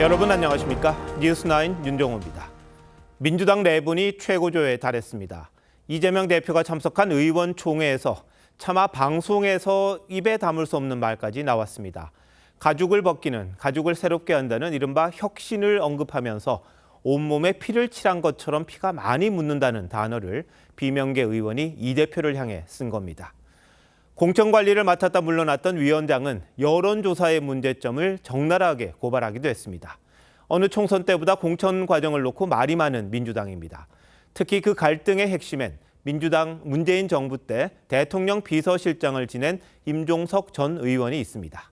여러분 안녕하십니까? 뉴스9 윤정호입니다. 민주당 내분이 최고조에 달했습니다. 이재명 대표가 참석한 의원총회에서 차마 방송에서 입에 담을 수 없는 말까지 나왔습니다. 가죽을 벗기는, 가죽을 새롭게 한다는 이른바 혁신을 언급하면서 온몸에 피를 칠한 것처럼 피가 많이 묻는다는 단어를 비명계 의원이 이 대표를 향해 쓴 겁니다. 공천관리를 맡았다 물러났던 위원장은 여론조사의 문제점을 적나라하게 고발하기도 했습니다. 어느 총선 때보다 공천 과정을 놓고 말이 많은 민주당입니다. 특히 그 갈등의 핵심엔 민주당 문재인 정부 때 대통령 비서실장을 지낸 임종석 전 의원이 있습니다.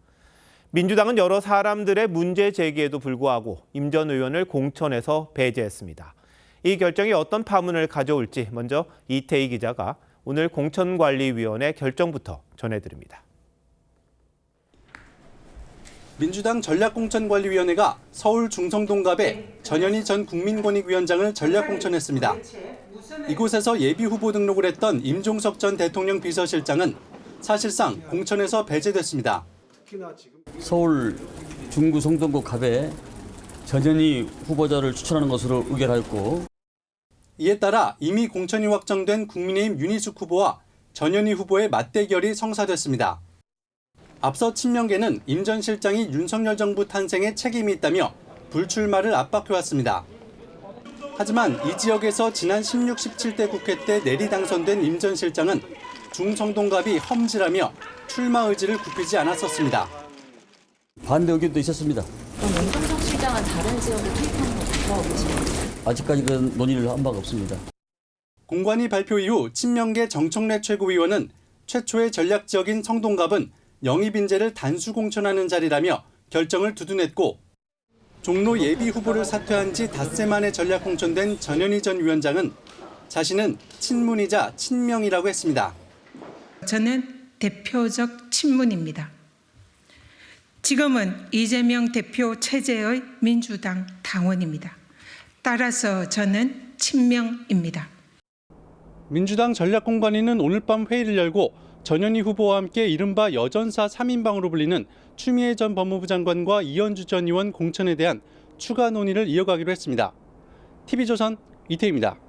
민주당은 여러 사람들의 문제 제기에도 불구하고 임 전 의원을 공천에서 배제했습니다. 이 결정이 어떤 파문을 가져올지 먼저 이태희 기자가 오늘 공천관리위원회 결정부터 전해드립니다. 민주당 전략공천관리위원회가 서울 중성동갑에 전현희 전 국민권익위원장을 전략공천했습니다. 이곳에서 예비후보 등록을 했던 임종석 전 대통령 비서실장은 사실상 공천에서 배제됐습니다. 서울 중구 성동갑에 전현희 후보자를 추천하는 것으로 의결하였고, 이에 따라 이미 공천이 확정된 국민의힘 윤희숙 후보와 전현희 후보의 맞대결이 성사됐습니다. 앞서 친명계는 임 전 실장이 윤석열 정부 탄생에 책임이 있다며 불출마를 압박해왔습니다. 하지만 이 지역에서 지난 16, 17대 국회 때 내리 당선된 임 전 실장은 중성동갑이 험지라며 출마 의지를 굽히지 않았었습니다. 반대 의견도 있었습니다. 그럼 임종석 실장은 다른 지역에 투입하는 거 어떻게 보십니까? 아직까지 그런 논의를 한 바가 없습니다. 공관위 발표 이후 친명계 정청래 최고위원은 최초의 전략 지역인 성동갑은 영입 인재를 단수 공천하는 자리라며 결정을 두둔했고, 종로 예비 후보를 사퇴한 지 닷새 만에 전략 공천된 전현희 전 위원장은 자신은 친문이자 친명이라고 했습니다. 저는 대표적 친문입니다. 지금은 이재명 대표 체제의 민주당 당원입니다. 따라서 저는 친명입니다. 민주당 전략공관위는 오늘 밤 회의를 열고 전현희 후보와 함께 이른바 여전사 3인방으로 불리는 추미애 전 법무부 장관과 이현주 전 의원 공천에 대한 추가 논의를 이어가기로 했습니다. TV조선 이태희입니다.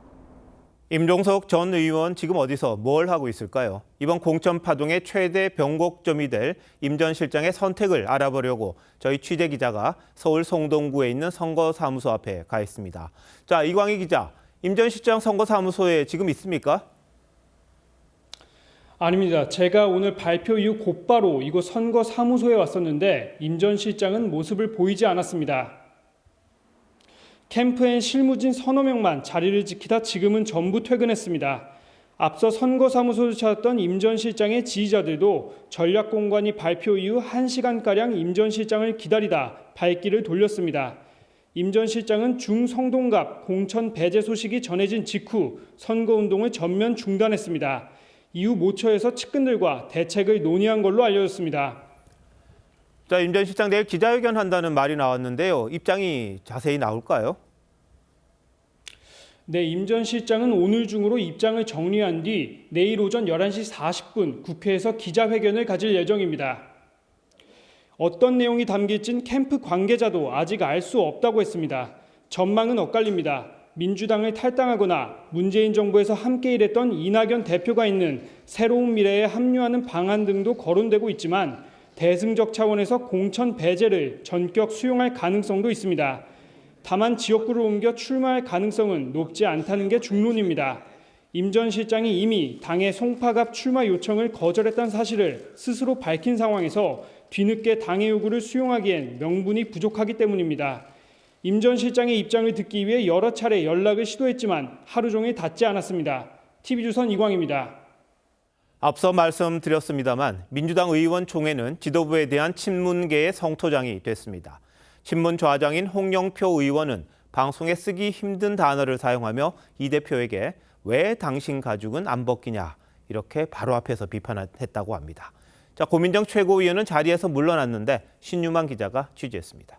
임종석 전 의원 지금 어디서 뭘 하고 있을까요? 이번 공천 파동의 최대 변곡점이 될 임 전 실장의 선택을 알아보려고 저희 취재 기자가 서울 성동구에 있는 선거사무소 앞에 가 있습니다. 자, 이광희 기자, 임 전 실장 선거사무소에 지금 있습니까? 아닙니다. 제가 오늘 발표 이후 곧바로 이곳 선거사무소에 왔었는데 임 전 실장은 모습을 보이지 않았습니다. 캠프엔 실무진 서너 명만 자리를 지키다 지금은 전부 퇴근했습니다. 앞서 선거사무소를 찾았던 임 전 실장의 지지자들도 전략공관위 발표 이후 1시간가량 임 전 실장을 기다리다 발길을 돌렸습니다. 임 전 실장은 중성동갑 공천 배제 소식이 전해진 직후 선거운동을 전면 중단했습니다. 이후 모처에서 측근들과 대책을 논의한 걸로 알려졌습니다. 자, 임 전 실장 내일 기자회견 한다는 말이 나왔는데요. 입장이 자세히 나올까요? 네, 임 전 실장은 오늘 중으로 입장을 정리한 뒤 내일 오전 11시 40분 국회에서 기자회견을 가질 예정입니다. 어떤 내용이 담길진 캠프 관계자도 아직 알 수 없다고 했습니다. 전망은 엇갈립니다. 민주당을 탈당하거나 문재인 정부에서 함께 일했던 이낙연 대표가 있는 새로운 미래에 합류하는 방안 등도 거론되고 있지만 대승적 차원에서 공천 배제를 전격 수용할 가능성도 있습니다. 다만 지역구를 옮겨 출마할 가능성은 높지 않다는 게 중론입니다. 임 전 실장이 이미 당의 송파갑 출마 요청을 거절했다는 사실을 스스로 밝힌 상황에서 뒤늦게 당의 요구를 수용하기엔 명분이 부족하기 때문입니다. 임 전 실장의 입장을 듣기 위해 여러 차례 연락을 시도했지만 하루 종일 닿지 않았습니다. TV조선 이광입니다. 앞서 말씀드렸습니다만 민주당 의원총회는 지도부에 대한 친문계의 성토장이 됐습니다. 친문 좌장인 홍영표 의원은 방송에 쓰기 힘든 단어를 사용하며 이 대표에게 왜 당신 가죽은 안 벗기냐 이렇게 바로 앞에서 비판했다고 합니다. 자, 고민정 최고위원은 자리에서 물러났는데 신유만 기자가 취재했습니다.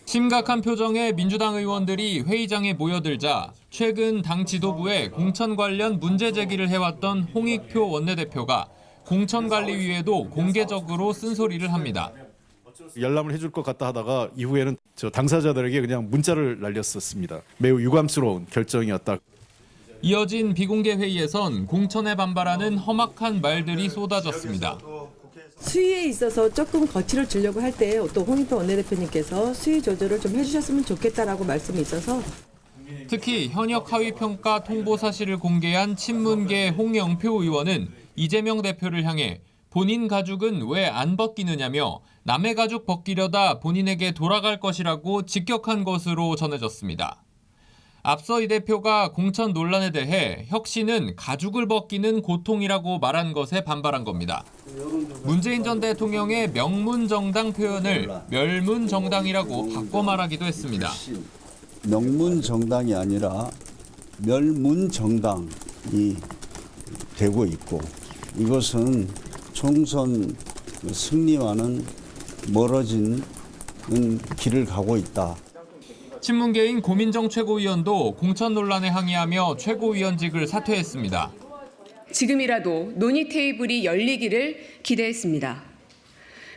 심각한 표정의 민주당 의원들이 회의장에 모여들자 최근 당 지도부에 공천 관련 문제 제기를 해왔던 홍익표 원내대표가 공천관리위에도 공개적으로 쓴소리를 합니다. 열람을 해줄 것 같다 하다가 이후에는 저 당사자들에게 그냥 문자를 날렸었습니다. 매우 유감스러운 결정이었다. 이어진 비공개 회의에선 공천에 반발하는 험악한 말들이 쏟아졌습니다. 수위에 있어서 조금 거칠을 주려고 할 때 또 홍익표 원내대표님께서 수위 조절을 좀 해주셨으면 좋겠다라고 말씀이 있어서 특히 현역 하위 평가 통보 사실을 공개한 친문계 홍영표 의원은 이재명 대표를 향해 본인 가죽은 왜 안 벗기느냐며 남의 가죽 벗기려다 본인에게 돌아갈 것이라고 직격한 것으로 전해졌습니다. 앞서 이 대표가 공천 논란에 대해 혁신은 가죽을 벗기는 고통이라고 말한 것에 반발한 겁니다. 문재인 전 대통령의 명문정당 표현을 멸문정당이라고 바꿔 말하기도 했습니다. 명문정당이 아니라 멸문정당이 되고 있고 이것은 총선 승리와는 멀어지는 길을 가고 있다. 친문계인 고민정 최고위원도 공천 논란에 항의하며 최고위원직을 사퇴했습니다. 지금이라도 논의 테이블이 열리기를 기대했습니다.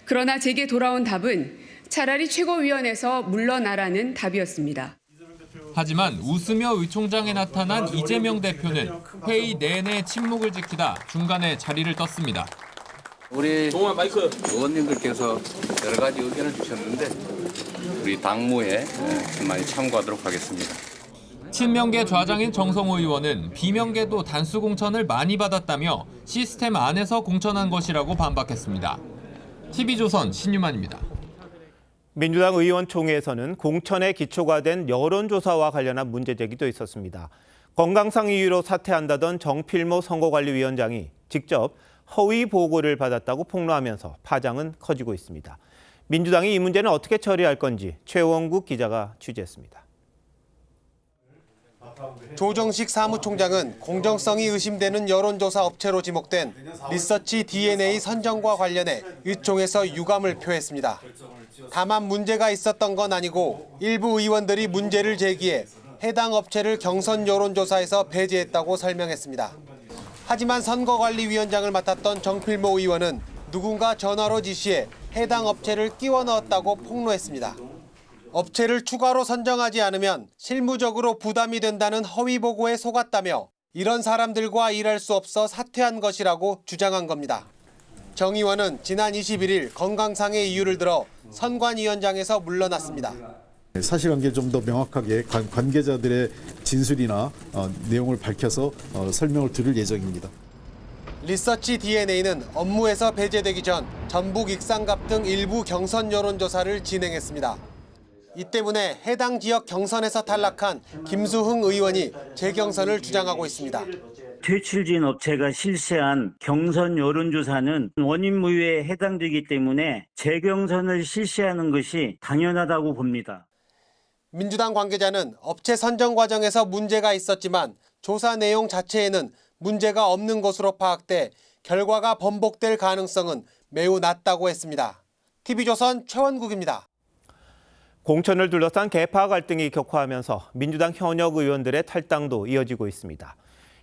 그러나 제게 돌아온 답은 차라리 최고위원에서 물러나라는 답이었습니다. 하지만 웃으며 의총장에 나타난 이재명 대표는 회의 내내 침묵을 지키다 중간에 자리를 떴습니다. 우리 의원님들께서 여러 가지 의견을 주셨는데 우리 당무에 많이 참고하도록 하겠습니다. 친명계 좌장인 정성호 의원은 비명계도 단수 공천을 많이 받았다며 시스템 안에서 공천한 것이라고 반박했습니다. TV조선 신유만입니다. 민주당 의원총회에서는 공천에 기초가 된 여론조사와 관련한 문제 제기도 있었습니다. 건강상 이유로 사퇴한다던 정필모 선거관리위원장이 직접 허위 보고를 받았다고 폭로하면서 파장은 커지고 있습니다. 민주당이 이 문제는 어떻게 처리할 건지 최원국 기자가 취재했습니다. 조정식 사무총장은 공정성이 의심되는 여론조사 업체로 지목된 리서치 DNA 선정과 관련해 의총에서 유감을 표했습니다. 다만 문제가 있었던 건 아니고 일부 의원들이 문제를 제기해 해당 업체를 경선 여론조사에서 배제했다고 설명했습니다. 하지만 선거관리위원장을 맡았던 정필모 의원은 누군가 전화로 지시해 해당 업체를 끼워 넣었다고 폭로했습니다. 업체를 추가로 선정하지 않으면 실무적으로 부담이 된다는 허위 보고에 속았다며 이런 사람들과 일할 수 없어 사퇴한 것이라고 주장한 겁니다. 정 의원은 지난 21일 건강상의 이유를 들어 선관위원장에서 물러났습니다. 사실관계를 좀 더 명확하게 관계자들의 진술이나 내용을 밝혀서 설명을 들을 예정입니다. 리서치 DNA는 업무에서 배제되기 전 전북 익산갑 등 일부 경선 여론조사를 진행했습니다. 이 때문에 해당 지역 경선에서 탈락한 김수흥 의원이 재경선을 주장하고 있습니다. 퇴출진 업체가 실시한 경선 여론조사는 원인무효에 해당되기 때문에 재경선을 실시하는 것이 당연하다고 봅니다. 민주당 관계자는 업체 선정 과정에서 문제가 있었지만 조사 내용 자체에는 문제가 없는 것으로 파악돼 결과가 번복될 가능성은 매우 낮다고 했습니다. TV조선 최원국입니다. 공천을 둘러싼 계파 갈등이 격화하면서 민주당 현역 의원들의 탈당도 이어지고 있습니다.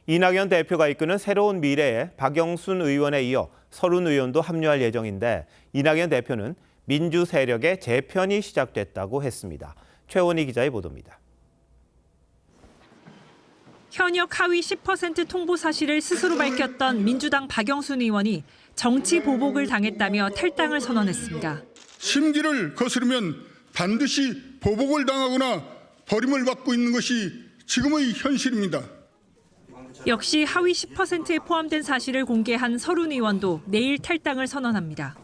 이낙연 대표가 이끄는 새로운 미래에 박영순 의원에 이어 서른 의원도 합류할 예정인데 이낙연 대표는 민주 세력의 재편이 시작됐다고 했습니다. 최원희 기자의 보도입니다. 현역 하위 10% 통보 사실을 스스로 밝혔던 민주당 박영순 의원이 정치 보복을 당했다며 탈당을 선언했습니다. 심기를 거스르면 반드시 보복을 당하거나 버림을 받고 있는 것이 지금의 현실입니다. 역시 하위 10%에 포함된 사실을 공개한 서른 의원도 내일 탈당을 선언합니다.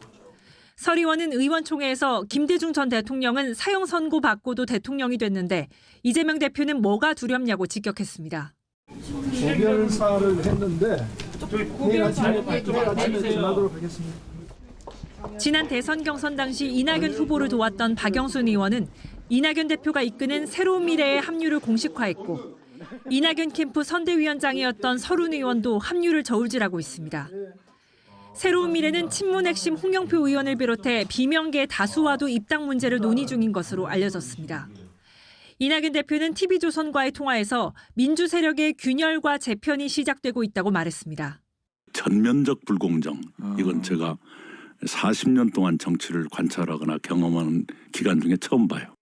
설 의원은 의원총회에서 김대중 전 대통령은 사형 선고 받고도 대통령이 됐는데 이재명 대표는 뭐가 두렵냐고 직격했습니다. 고별사를 했는데 내일 아침에 전하도록 하겠습니다. 지난 대선 경선 당시 이낙연 후보를 도왔던 박영순 의원은 이낙연 대표가 이끄는 새로운 미래의 합류를 공식화했고 이낙연 캠프 선대위원장이었던 서른 의원도 합류를 저울질하고 있습니다. 새로운 미래는 친문 핵심 홍영표 의원을 비롯해 비명계 다수와도 입당 문제를 논의 중인 것으로 알려졌습니다. 이낙연 대표는 TV조선과의 통화에서 민주 세력의 균열과 재편이 시작되고 있다고 말했습니다. 전면적 불공정, 이건 제가 40년 동안 정치를 관찰하거나 경험하는 기간 중에 처음 봐요.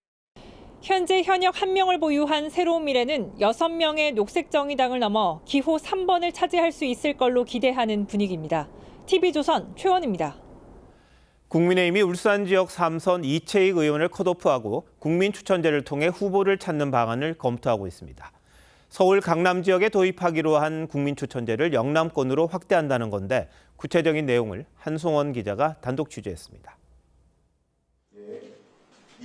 현재 현역 1명을 보유한 새로운 미래는 6명의 녹색정의당을 넘어 기호 3번을 차지할 수 있을 걸로 기대하는 분위기입니다. TV조선 최원입니다. 국민의힘이 울산 지역 3선 이채익 의원을 컷오프하고 국민추천제를 통해 후보를 찾는 방안을 검토하고 있습니다. 서울 강남 지역에 도입하기로 한 국민추천제를 영남권으로 확대한다는 건데 구체적인 내용을 한송원 기자가 단독 취재했습니다.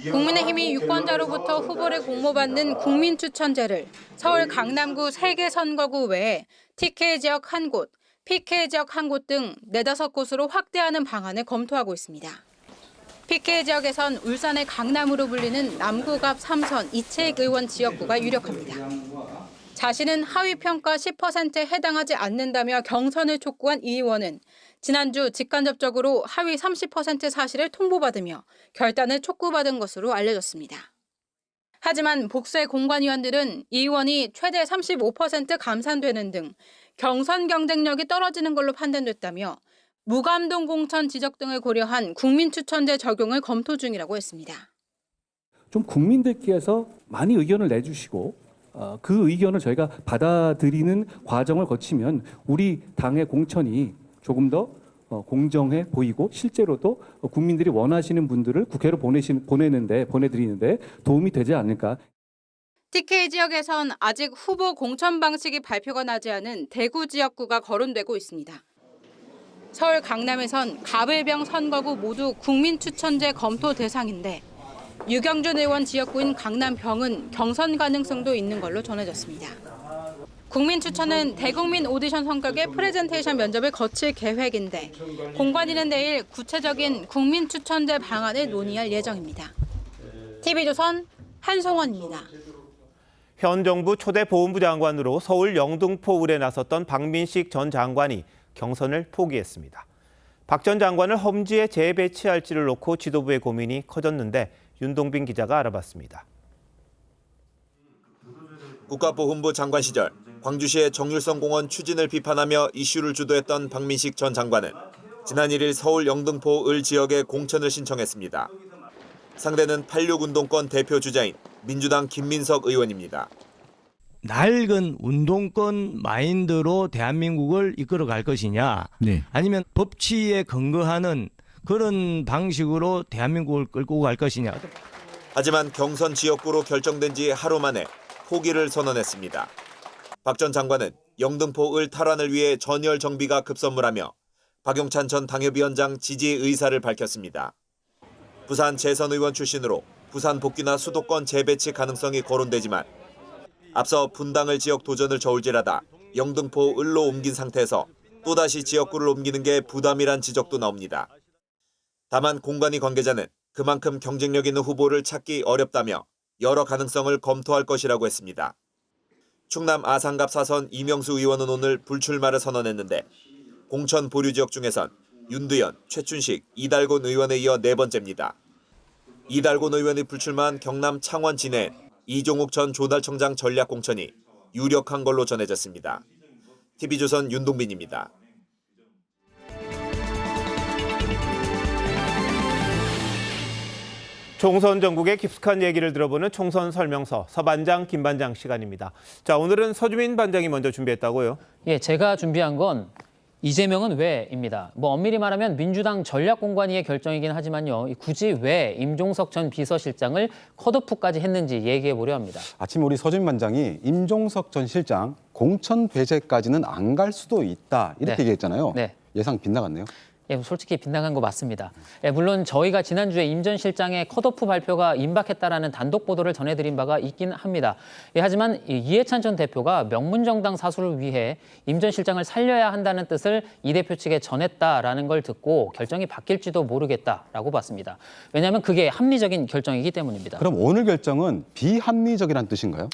국민의힘이 유권자로부터 후보를 공모받는 국민추천제를 서울 강남구 3개 선거구 외에 TK 지역 1곳, PK 지역 1곳 등 4-5곳으로 확대하는 방안을 검토하고 있습니다. PK 지역에선 울산의 강남으로 불리는 남구갑 3선 이채익 의원 지역구가 유력합니다. 자신은 하위평가 10%에 해당하지 않는다며 경선을 촉구한 이 의원은 지난주 직간접적으로 하위 30% 사실을 통보받으며 결단을 촉구받은 것으로 알려졌습니다. 하지만 복수의 공관위원들은 이 의원이 최대 35% 감산되는 등 경선 경쟁력이 떨어지는 걸로 판단됐다며 무감동 공천 지적 등을 고려한 국민추천제 적용을 검토 중이라고 했습니다. 좀 국민들께서 많이 의견을 내주시고 그 의견을 저희가 받아들이는 과정을 거치면 우리 당의 공천이 조금 더 공정해 보이고 실제로도 국민들이 원하시는 분들을 국회로 보내드리는데 도움이 되지 않을까. TK 지역에선 아직 후보 공천 방식이 발표가 나지 않은 대구 지역구가 거론되고 있습니다. 서울 강남에선 가불병 선거구 모두 국민추천제 검토 대상인데 유경준 의원 지역구인 강남병은 경선 가능성도 있는 걸로 전해졌습니다. 국민추천은 대국민 오디션 성격의 프레젠테이션 면접을 거칠 계획인데 공관위는 내일 구체적인 국민추천제 방안을 논의할 예정입니다. TV조선 한송원입니다. 현 정부 초대 보훈부 장관으로 서울 영등포을에 나섰던 박민식 전 장관이 경선을 포기했습니다. 박 전 장관을 험지에 재배치할지를 놓고 지도부의 고민이 커졌는데 윤동빈 기자가 알아봤습니다. 국가보훈부 장관 시절 광주시의 정율성 공원 추진을 비판하며 이슈를 주도했던 박민식 전 장관은 지난 1일 서울 영등포을 지역에 공천을 신청했습니다. 상대는 86운동권 대표 주자인 민주당 김민석 의원입니다. 낡은 운동권 마인드로 대한민국을 이끌어갈 것이냐, 아니면 법치에 근거하는 그런 방식으로 대한민국을 끌고 갈 것이냐. 하지만 경선 지역구로 결정된 지 하루 만에 포기를 선언했습니다. 박 전 장관은 영등포을 탈환을 위해 전열 정비가 급선무라며 박용찬 전 당협위원장 지지 의사를 밝혔습니다. 부산 재선 의원 출신으로 부산 복귀나 수도권 재배치 가능성이 거론되지만 앞서 분당을 지역 도전을 저울질하다 영등포을로 옮긴 상태에서 또다시 지역구를 옮기는 게 부담이란 지적도 나옵니다. 다만 공관위 관계자는 그만큼 경쟁력 있는 후보를 찾기 어렵다며 여러 가능성을 검토할 것이라고 했습니다. 충남 아산갑 4선 이명수 의원은 오늘 불출마를 선언했는데 공천 보류 지역 중에선 윤두현, 최춘식, 이달곤 의원에 이어 4번째입니다. 이달곤 의원이 불출마한 경남 창원 진해 이종욱 전 조달청장 전략 공천이 유력한 걸로 전해졌습니다. TV조선 윤동빈입니다. 총선 전국의 깊숙한 얘기를 들어보는 총선 설명서 서반장 김반장 시간입니다. 자, 오늘은 서주민 반장이 먼저 준비했다고요? 예, 제가 준비한 건 이재명은 왜입니다. 엄밀히 말하면 민주당 전략공관위의 결정이긴 하지만요. 굳이 왜 임종석 전 비서실장을 컷오프까지 했는지 얘기해 보려 합니다. 아침 우리 서주민 반장이 임종석 전 실장 공천 배제까지는 안 갈 수도 있다 이렇게 얘기했잖아요. 예상 빗나갔네요. 예, 솔직히 빗나간 거 맞습니다. 예, 물론 저희가 지난주에 임 전 실장의 컷오프 발표가 임박했다라는 단독 보도를 전해드린 바가 있긴 합니다. 예, 하지만 이해찬 전 대표가 명문정당 사수를 위해 임 전 실장을 살려야 한다는 뜻을 이 대표 측에 전했다라는 걸 듣고 결정이 바뀔지도 모르겠다라고 봤습니다. 왜냐하면 그게 합리적인 결정이기 때문입니다. 그럼 오늘 결정은 비합리적이란 뜻인가요?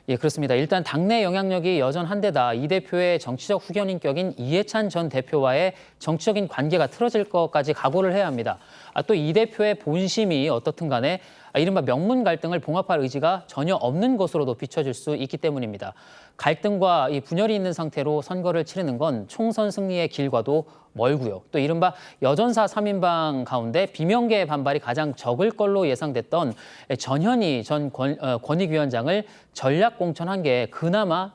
예, 그렇습니다. 일단 당내 영향력이 여전한데다 이 대표의 정치적 후견인격인 이해찬 전 대표와의 정치적인 관계가 틀어질 것까지 각오를 해야 합니다. 또 이 대표의 본심이 어떻든 간에 이른바 명문 갈등을 봉합할 의지가 전혀 없는 것으로도 비춰질 수 있기 때문입니다. 갈등과 이 분열이 있는 상태로 선거를 치르는 건 총선 승리의 길과도 멀고요. 또 이른바 여전사 3인방 가운데 비명계의 반발이 가장 적을 걸로 예상됐던 전현희 전 권익위원장을 전략 공천한 게 그나마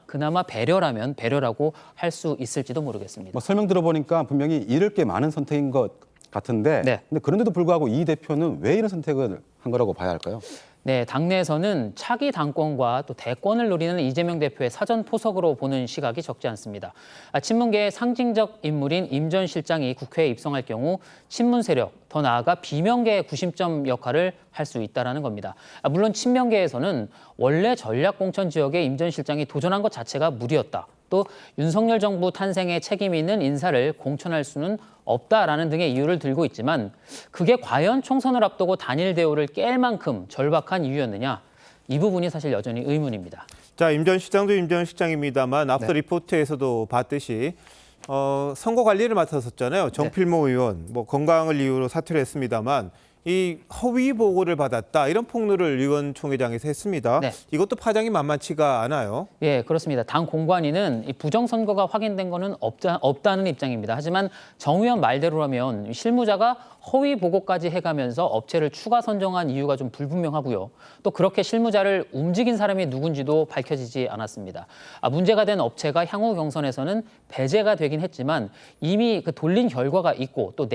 배려라면 배려라고 할 수 있을지도 모르겠습니다. 설명 들어보니까 분명히 잃을 게 많은 선택인 것 같은데 근데 그런데도 불구하고 이 대표는 왜 이런 선택을 한 거라고 봐야 할까요? 네, 당내에서는 차기 당권과 또 대권을 노리는 이재명 대표의 사전 포석으로 보는 시각이 적지 않습니다. 친문계의 상징적 인물인 임 전 실장이 국회에 입성할 경우 친문 세력, 더 나아가 비명계의 구심점 역할을 할 수 있다는 겁니다. 물론 친명계에서는 원래 전략공천 지역에 임 전 실장이 도전한 것 자체가 무리였다. 또 윤석열 정부 탄생에 책임 있는 인사를 공천할 수는 없다라는 등의 이유를 들고 있지만 그게 과연 총선을 앞두고 단일 대우를 깰 만큼 절박한 이유였느냐? 이 부분이 사실 여전히 의문입니다. 자, 임 전 시장도 임 전 시장입니다만 앞서 리포트에서도 봤듯이 선거 관리를 맡았었잖아요. 정필모 의원, 건강을 이유로 사퇴를 했습니다만 이 허위 보고를 받았다 이런 폭로를 의원총회장에서 했습니다. 이것도 파장이 만만치가 않아요. 예, 그렇습니다. 당 공관위는 이 부정선거가 확인된 거는 없다는 입장입니다. 하지만 정 의원 말대로라면 실무자가 허위 보고까지 해가면서 업체를 추가 선정한 이유가 좀 불분명하고요. 또 그렇게 실무자를 움직인 사람이 누군지도 밝혀지지 않았습니다. 문제가 된 업체가 향후 경선에서는 배제가 되긴 했지만 이미 그 돌린 결과가 있고 또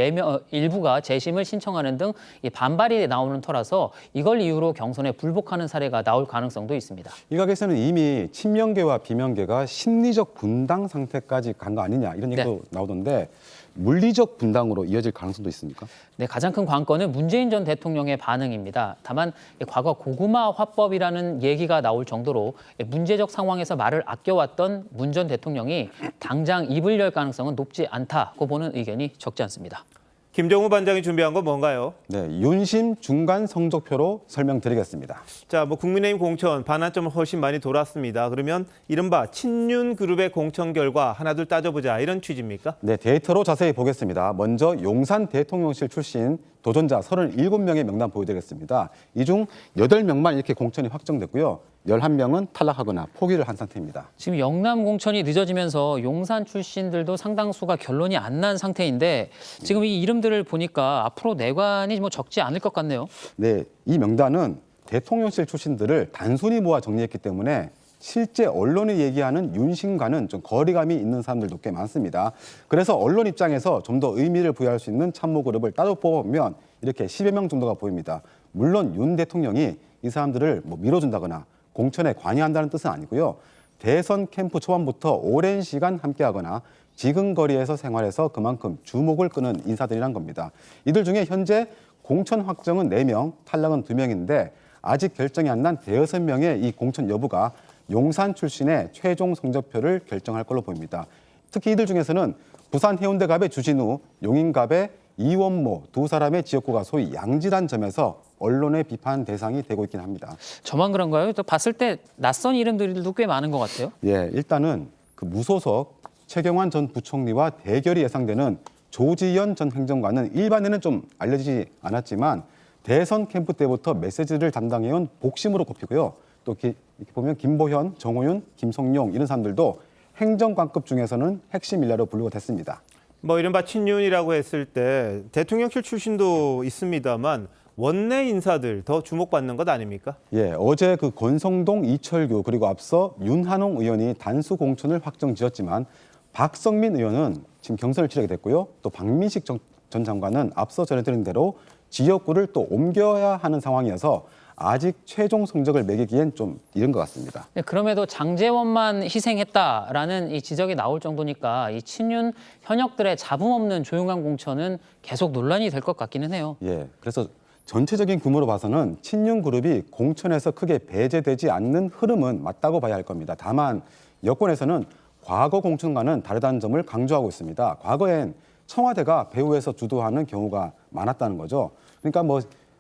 일부가 재심을 신청하는 등 반발이 나오는 터라서 이걸 이유로 경선에 불복하는 사례가 나올 가능성도 있습니다. 일각에서는 이미 친명계와 비명계가 심리적 분당 상태까지 간 거 아니냐 이런 얘기도 나오던데 물리적 분당으로 이어질 가능성도 있습니까? 네, 가장 큰 관건은 문재인 전 대통령의 반응입니다. 다만 과거 고구마 화법이라는 얘기가 나올 정도로 문제적 상황에서 말을 아껴왔던 문 전 대통령이 당장 입을 열 가능성은 높지 않다고 보는 의견이 적지 않습니다. 김정우 반장이 준비한 건 뭔가요? 네, 윤심 중간 성적표로 설명드리겠습니다. 자, 국민의힘 공천 반환점을 훨씬 많이 돌았습니다. 그러면 이른바 친윤 그룹의 공천 결과 하나둘 따져보자 이런 취지입니까? 네, 데이터로 자세히 보겠습니다. 먼저 용산 대통령실 출신 도전자 37명의 명단 보여드리겠습니다. 이 중 8명만 이렇게 공천이 확정됐고요. 11명은 탈락하거나 포기를 한 상태입니다. 지금 영남 공천이 늦어지면서 용산 출신들도 상당수가 결론이 안 난 상태인데 지금 이 이름들을 보니까 앞으로 내관이 적지 않을 것 같네요. 네, 이 명단은 대통령실 출신들을 단순히 모아 정리했기 때문에 실제 언론이 얘기하는 윤심과는 좀 거리감이 있는 사람들도 꽤 많습니다. 그래서 언론 입장에서 좀 더 의미를 부여할 수 있는 참모 그룹을 따로 뽑아보면 이렇게 10여 명 정도가 보입니다. 물론 윤 대통령이 이 사람들을 밀어준다거나 공천에 관여한다는 뜻은 아니고요. 대선 캠프 초반부터 오랜 시간 함께하거나 지금 거리에서 생활해서 그만큼 주목을 끄는 인사들이란 겁니다. 이들 중에 현재 공천 확정은 4명, 탈락은 2명인데 아직 결정이 안 난 5명의 이 공천 여부가 용산 출신의 최종 성적표를 결정할 걸로 보입니다. 특히 이들 중에서는 부산 해운대갑의 주진우, 용인갑의 이원모 두 사람의 지역구가 소위 양지란 점에서 언론의 비판 대상이 되고 있긴 합니다. 저만 그런가요? 또 봤을 때 낯선 이름들도 꽤 많은 것 같아요. 예, 일단은 그 무소속 최경환 전 부총리와 대결이 예상되는 조지현 전 행정관은 일반에는 좀 알려지지 않았지만 대선 캠프 때부터 메시지를 담당해온 복심으로 꼽히고요. 또 이렇게 보면 김보현, 정호윤, 김성용 이런 사람들도 행정관급 중에서는 핵심 인사로 분류가 됐습니다. 이른바 친윤이라고 했을 때 대통령실 출신도 있습니다만 원내 인사들 더 주목받는 것 아닙니까? 예, 어제 그 권성동, 이철규 그리고 앞서 윤한홍 의원이 단수 공천을 확정지었지만 박성민 의원은 지금 경선을 치르게 됐고요. 또 박민식 전 장관은 앞서 전해드린 대로 지역구를 또 옮겨야 하는 상황이어서 아직 최종 성적을 매기기엔 좀 이른 것 같습니다. 네, 그럼에도 장제원만 희생했다라는 이 지적이 나올 정도니까 이 친윤 현역들의 잡음 없는 조용한 공천은 계속 논란이 될 것 같기는 해요. 예, 그래서 전체적인 규모로 봐서는 친윤 그룹이 공천에서 크게 배제되지 않는 흐름은 맞다고 봐야 할 겁니다. 다만 여권에서는 과거 공천과는 다르다는 점을 강조하고 있습니다. 과거엔 청와대가 배후에서 주도하는 경우가 많았다는 거죠. 그러니까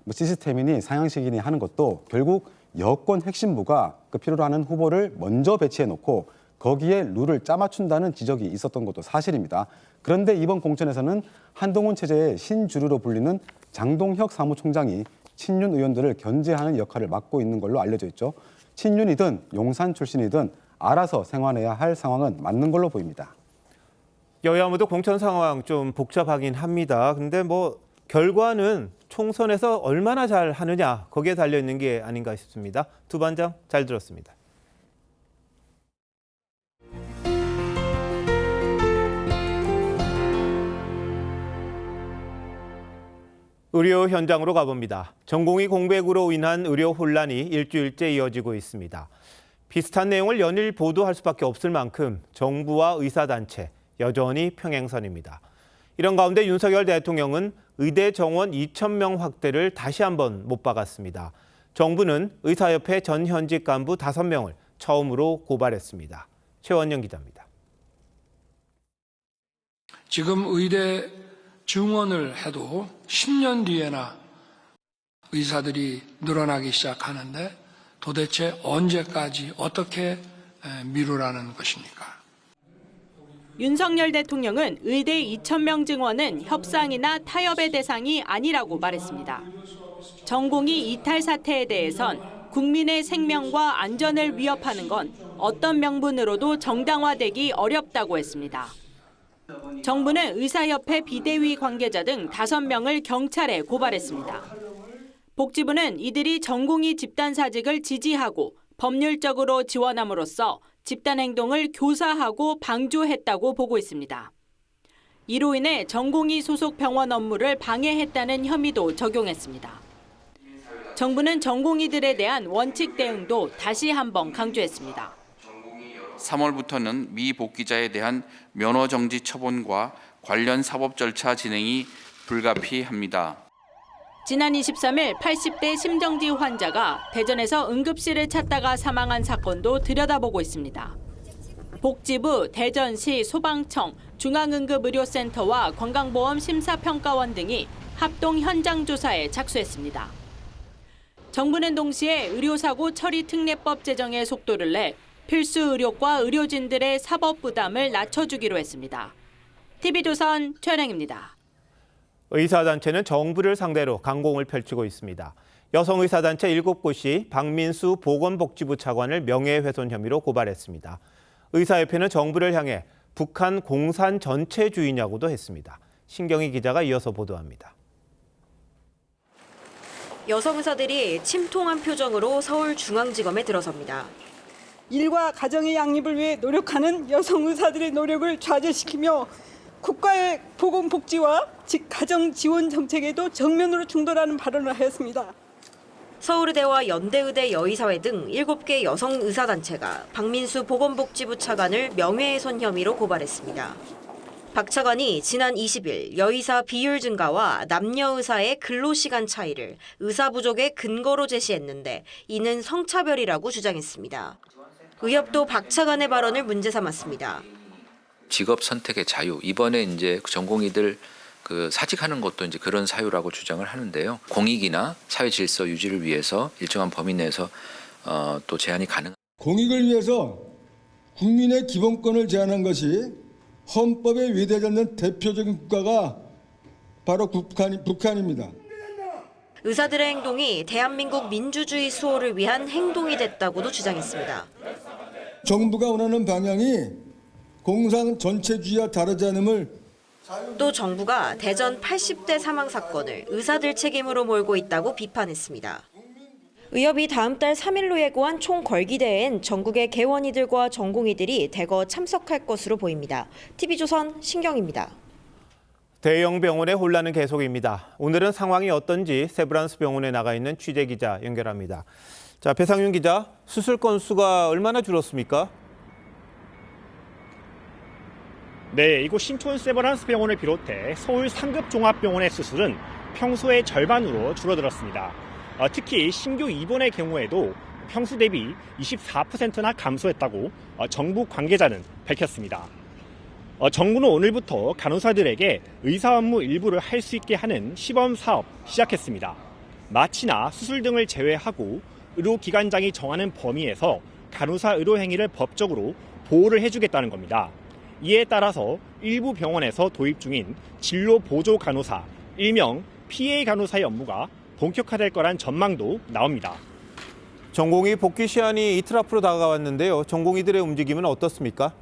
시스템이니 상향식이니 하는 것도 결국 여권 핵심부가 그 필요로 하는 후보를 먼저 배치해놓고 거기에 룰을 짜맞춘다는 지적이 있었던 것도 사실입니다. 그런데 이번 공천에서는 한동훈 체제의 신주류로 불리는 장동혁 사무총장이 친윤 의원들을 견제하는 역할을 맡고 있는 걸로 알려져 있죠. 친윤이든 용산 출신이든 알아서 생활해야 할 상황은 맞는 걸로 보입니다. 여야 모두 공천 상황 좀 복잡하긴 합니다. 근데 뭐 결과는 총선에서 얼마나 잘 하느냐 거기에 달려 있는 게 아닌가 싶습니다. 두 반장 잘 들었습니다. 의료 현장으로 가봅니다. 전공의 공백으로 인한 의료 혼란이 일주일째 이어지고 있습니다. 비슷한 내용을 연일 보도할 수밖에 없을 만큼 정부와 의사단체 여전히 평행선입니다. 이런 가운데 윤석열 대통령은 의대 정원 2,000명 확대를 다시 한번 못 박았습니다. 정부는 의사협회 전 현직 간부 5명을 처음으로 고발했습니다. 최원영 기자입니다. 지금 의대 증원을 해도 10년 뒤에나 의사들이 늘어나기 시작하는데 도대체 언제까지 어떻게 미루라는 것입니까? 윤석열 대통령은 의대 2,000명 증원은 협상이나 타협의 대상이 아니라고 말했습니다. 전공의 이탈 사태에 대해선 국민의 생명과 안전을 위협하는 건 어떤 명분으로도 정당화되기 어렵다고 했습니다. 정부는 의사협회 비대위 관계자 등 5명을 경찰에 고발했습니다. 복지부는 이들이 전공의 집단 사직을 지지하고 법률적으로 지원함으로써 집단 행동을 교사하고 방조했다고 보고 있습니다. 이로 인해 전공의 소속 병원 업무를 방해했다는 혐의도 적용했습니다. 정부는 전공의들에 대한 원칙 대응도 다시 한번 강조했습니다. 3월부터는 미복귀자에 대한 면허 정지 처분과 관련 사법 절차 진행이 불가피합니다. 지난 23일 80대 심정지 환자가 대전에서 응급실을 찾다가 사망한 사건도 들여다보고 있습니다. 복지부, 대전시 소방청, 중앙응급의료센터와 건강보험 심사평가원 등이 합동 현장 조사에 착수했습니다. 정부는 동시에 의료사고 처리 특례법 제정에 속도를 내 필수 의료과 의료진들의 사법 부담을 낮춰주기로 했습니다. TV조선 최은영입니다. 의사단체는 정부를 상대로 강공을 펼치고 있습니다. 여성의사단체 7곳이 박민수 보건복지부 차관을 명예훼손 혐의로 고발했습니다. 의사협회는 정부를 향해 북한 공산 전체주의냐고도 했습니다. 신경희 기자가 이어서 보도합니다. 여성의사들이 침통한 표정으로 서울중앙지검에 들어섭니다. 일과 가정의 양립을 위해 노력하는 여성의사들의 노력을 좌절시키며 국가의 보건복지와 즉 가정지원 정책에도 정면으로 충돌하는 발언을 하였습니다. 서울의대와 연대의대 여의사회 등 7개 여성의사단체가 박민수 보건복지부 차관을 명예훼손 혐의로 고발했습니다. 박 차관이 지난 20일 여의사 비율 증가와 남녀의사의 근로시간 차이를 의사 부족의 근거로 제시했는데 이는 성차별이라고 주장했습니다. 의협도 박 차관의 발언을 문제 삼았습니다. 직업 선택의 자유, 이번에 이제 전공의들 사직하는 것도 이제 그런 사유라고 주장을 하는데요. 공익이나 사회 질서 유지를 위해서 일정한 범위 내에서 또 제한이 가능. 공익을 위해서 국민의 기본권을 제한한 것이 헌법에 위배되지 않는 대표적인 국가가 바로 북한입니다. 의사들의 행동이 대한민국 민주주의 수호를 위한 행동이 됐다고도 주장했습니다. 정부가 원하는 방향이 공산 전체주의와 다르지 않음을 또 정부가 대전 80대 사망 사건을 의사들 책임으로 몰고 있다고 비판했습니다. 의협이 다음 달 3일로 예고한 총궐기대회엔 전국의 개원이들과 전공의들이 대거 참석할 것으로 보입니다. TV조선 신경입니다. 대형 병원의 혼란은 계속입니다. 오늘은 상황이 어떤지 세브란스 병원에 나가 있는 취재기자 연결합니다. 자, 배상윤 기자, 수술 건수가 얼마나 줄었습니까? 네, 이곳 신촌 세브란스 병원을 비롯해 서울 상급 종합병원의 수술은 평소의 절반으로 줄어들었습니다. 특히 신규 입원의 경우에도 평소 대비 24%나 감소했다고 정부 관계자는 밝혔습니다. 정부는 오늘부터 간호사들에게 의사 업무 일부를 할 수 있게 하는 시범 사업 시작했습니다. 마취나 수술 등을 제외하고 의료기관장이 정하는 범위에서 간호사 의료 행위를 법적으로 보호를 해주겠다는 겁니다. 이에 따라서 일부 병원에서 도입 중인 진로 보조 간호사, 일명 PA 간호사의 업무가 본격화될 거란 전망도 나옵니다. 전공의 복귀 시한이 이틀 앞으로 다가왔는데요. 전공의들의 움직임은 어떻습니까?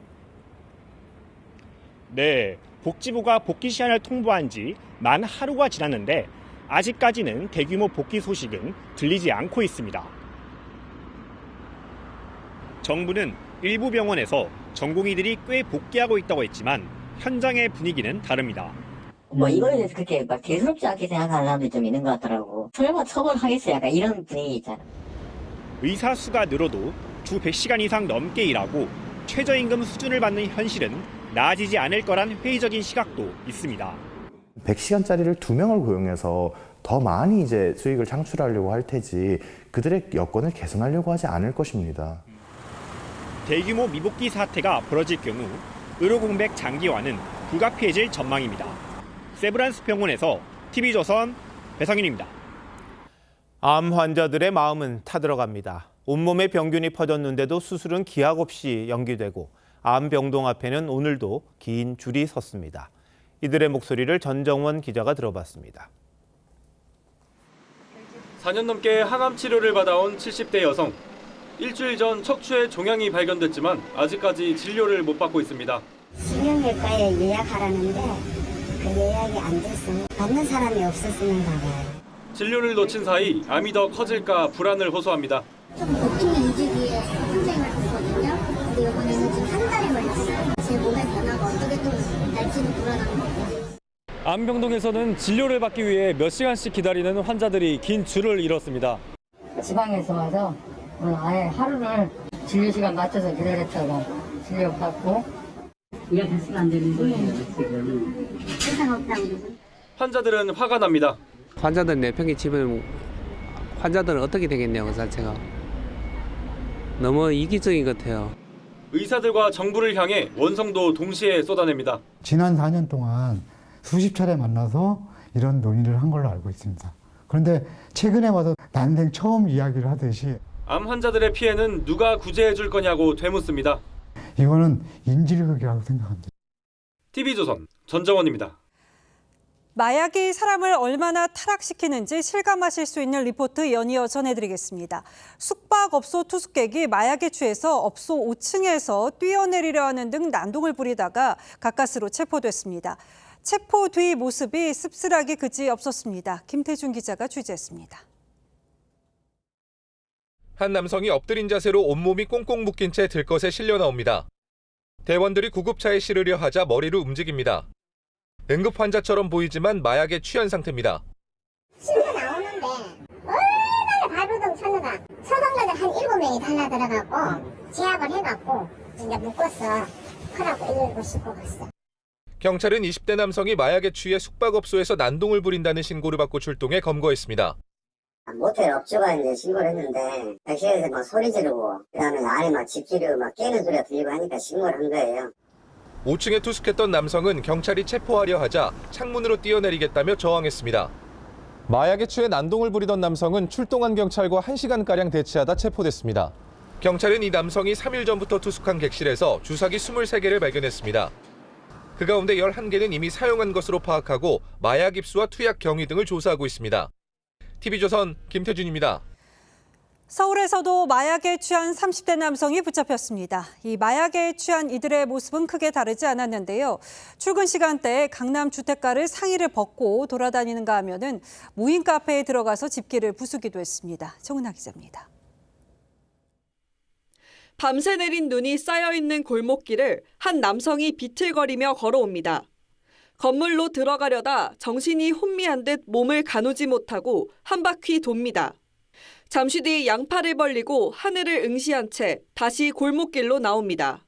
네, 복지부가 복귀 시한을 통보한 지 만 하루가 지났는데 아직까지는 대규모 복귀 소식은 들리지 않고 있습니다. 정부는 일부 병원에서 전공의들이 꽤 복귀하고 있다고 했지만 현장의 분위기는 다릅니다. 이거에 대해서 그렇게 막 대수롭지 않게 생각하는 사람들이 좀 있는 것 같더라고. 설마 처벌하겠어? 약간 이런 분위기 있잖아. 의사 수가 늘어도 주 100시간 이상 넘게 일하고 최저임금 수준을 받는 현실은 나아지지 않을 거란 회의적인 시각도 있습니다. 100시간짜리를 2명을 고용해서 더 많이 이제 수익을 창출하려고 할 테지 그들의 여건을 개선하려고 하지 않을 것입니다. 대규모 미복귀 사태가 벌어질 경우 의료공백 장기화는 불가피해질 전망입니다. 세브란스 병원에서 TV조선 배성윤입니다. 암 환자들의 마음은 타들어갑니다. 온몸에 병균이 퍼졌는데도 수술은 기약 없이 연기되고 암병동 앞에는 오늘도 긴 줄이 섰습니다. 이들의 목소리를 전정원 기자가 들어봤습니다. 4년 넘게 항암 치료를 받아온 70대 여성. 일주일 전 척추에 종양이 발견됐지만 아직까지 진료를 못 받고 있습니다. 신경외과에 예약하라는데 그 예약이 안 돼서 받는 사람이 없었으면 봐봐요. 진료를 놓친 사이 암이 더 커질까 불안을 호소합니다. 좀 보통 2주 뒤에 선생을 봤거든요. 근데 이번에는 지금 한 달이 걸렸어요. 제 몸의 변화가 어떻게 또 날지는 불안한 거고. 암병동에서는 진료를 받기 위해 몇 시간씩 기다리는 환자들이 긴 줄을 이뤘습니다. 지방에서 와서 오늘 아예 하루를 진료 시간 맞춰서 기다렸다가 진료 받고 이게 됐으면 안 되는 거예요. 지금 세상 없다고. 환자들은 화가 납니다. 환자들 내팽개 치면 환자들은 어떻게 되겠냐고 그 자체가 너무 이기적인 것 같아요. 의사들과 정부를 향해 원성도 동시에 쏟아냅니다. 지난 4년 동안 수십 차례 만나서 이런 논의를 한 걸로 알고 있습니다. 그런데 최근에 와서 난생 처음 이야기를 하듯이 암 환자들의 피해는 누가 구제해 줄 거냐고 되묻습니다. 이거는 인질극이라고 생각합니다. TV조선 전정원입니다. 마약이 사람을 얼마나 타락시키는지 실감하실 수 있는 리포트 연이어 전해드리겠습니다. 숙박업소 투숙객이 마약에 취해서 업소 5층에서 뛰어내리려 하는 등 난동을 부리다가 가까스로 체포됐습니다. 체포 뒤 모습이 씁쓸하기 그지없었습니다. 김태준 기자가 취재했습니다. 한 남성이 엎드린 자세로 온몸이 꽁꽁 묶인 채 들것에 실려 나옵니다. 대원들이 구급차에 실으려 하자 머리를 움직입니다. 응급 환자처럼 보이지만 마약에 취한 상태입니다. 실려 나오는데 얼마나 발부동 천우가 소방관들 한 7명이 달라들어갖고 제압을 해갖고 이제 묶었어. 하라고 119 갔어. 경찰은 20대 남성이 마약에 취해 숙박업소에서 난동을 부린다는 신고를 받고 출동해 검거했습니다. 모텔 업주가 이제 신고를 했는데 백실에서 막 소리 지르고 그다음에 안에 막 집기류 막 깨는 소리가 들리고 하니까 신고를 한 거예요. 5층에 투숙했던 남성은 경찰이 체포하려 하자 창문으로 뛰어내리겠다며 저항했습니다. 마약에 취해 난동을 부리던 남성은 출동한 경찰과 1시간가량 대치하다 체포됐습니다. 경찰은 이 남성이 3일 전부터 투숙한 객실에서 주사기 23개를 발견했습니다. 그 가운데 11개는 이미 사용한 것으로 파악하고 마약 입수와 투약 경위 등을 조사하고 있습니다. TV조선 김태준입니다. 서울에서도 마약에 취한 30대 남성이 붙잡혔습니다. 이 마약에 취한 이들의 모습은 크게 다르지 않았는데요. 출근 시간대에 강남 주택가를 상의를 벗고 돌아다니는가 하면은 무인 카페에 들어가서 집기를 부수기도 했습니다. 정은하 기자입니다. 밤새 내린 눈이 쌓여있는 골목길을 한 남성이 비틀거리며 걸어옵니다. 건물로 들어가려다 정신이 혼미한 듯 몸을 가누지 못하고 한 바퀴 돕니다. 잠시 뒤 양팔을 벌리고 하늘을 응시한 채 다시 골목길로 나옵니다.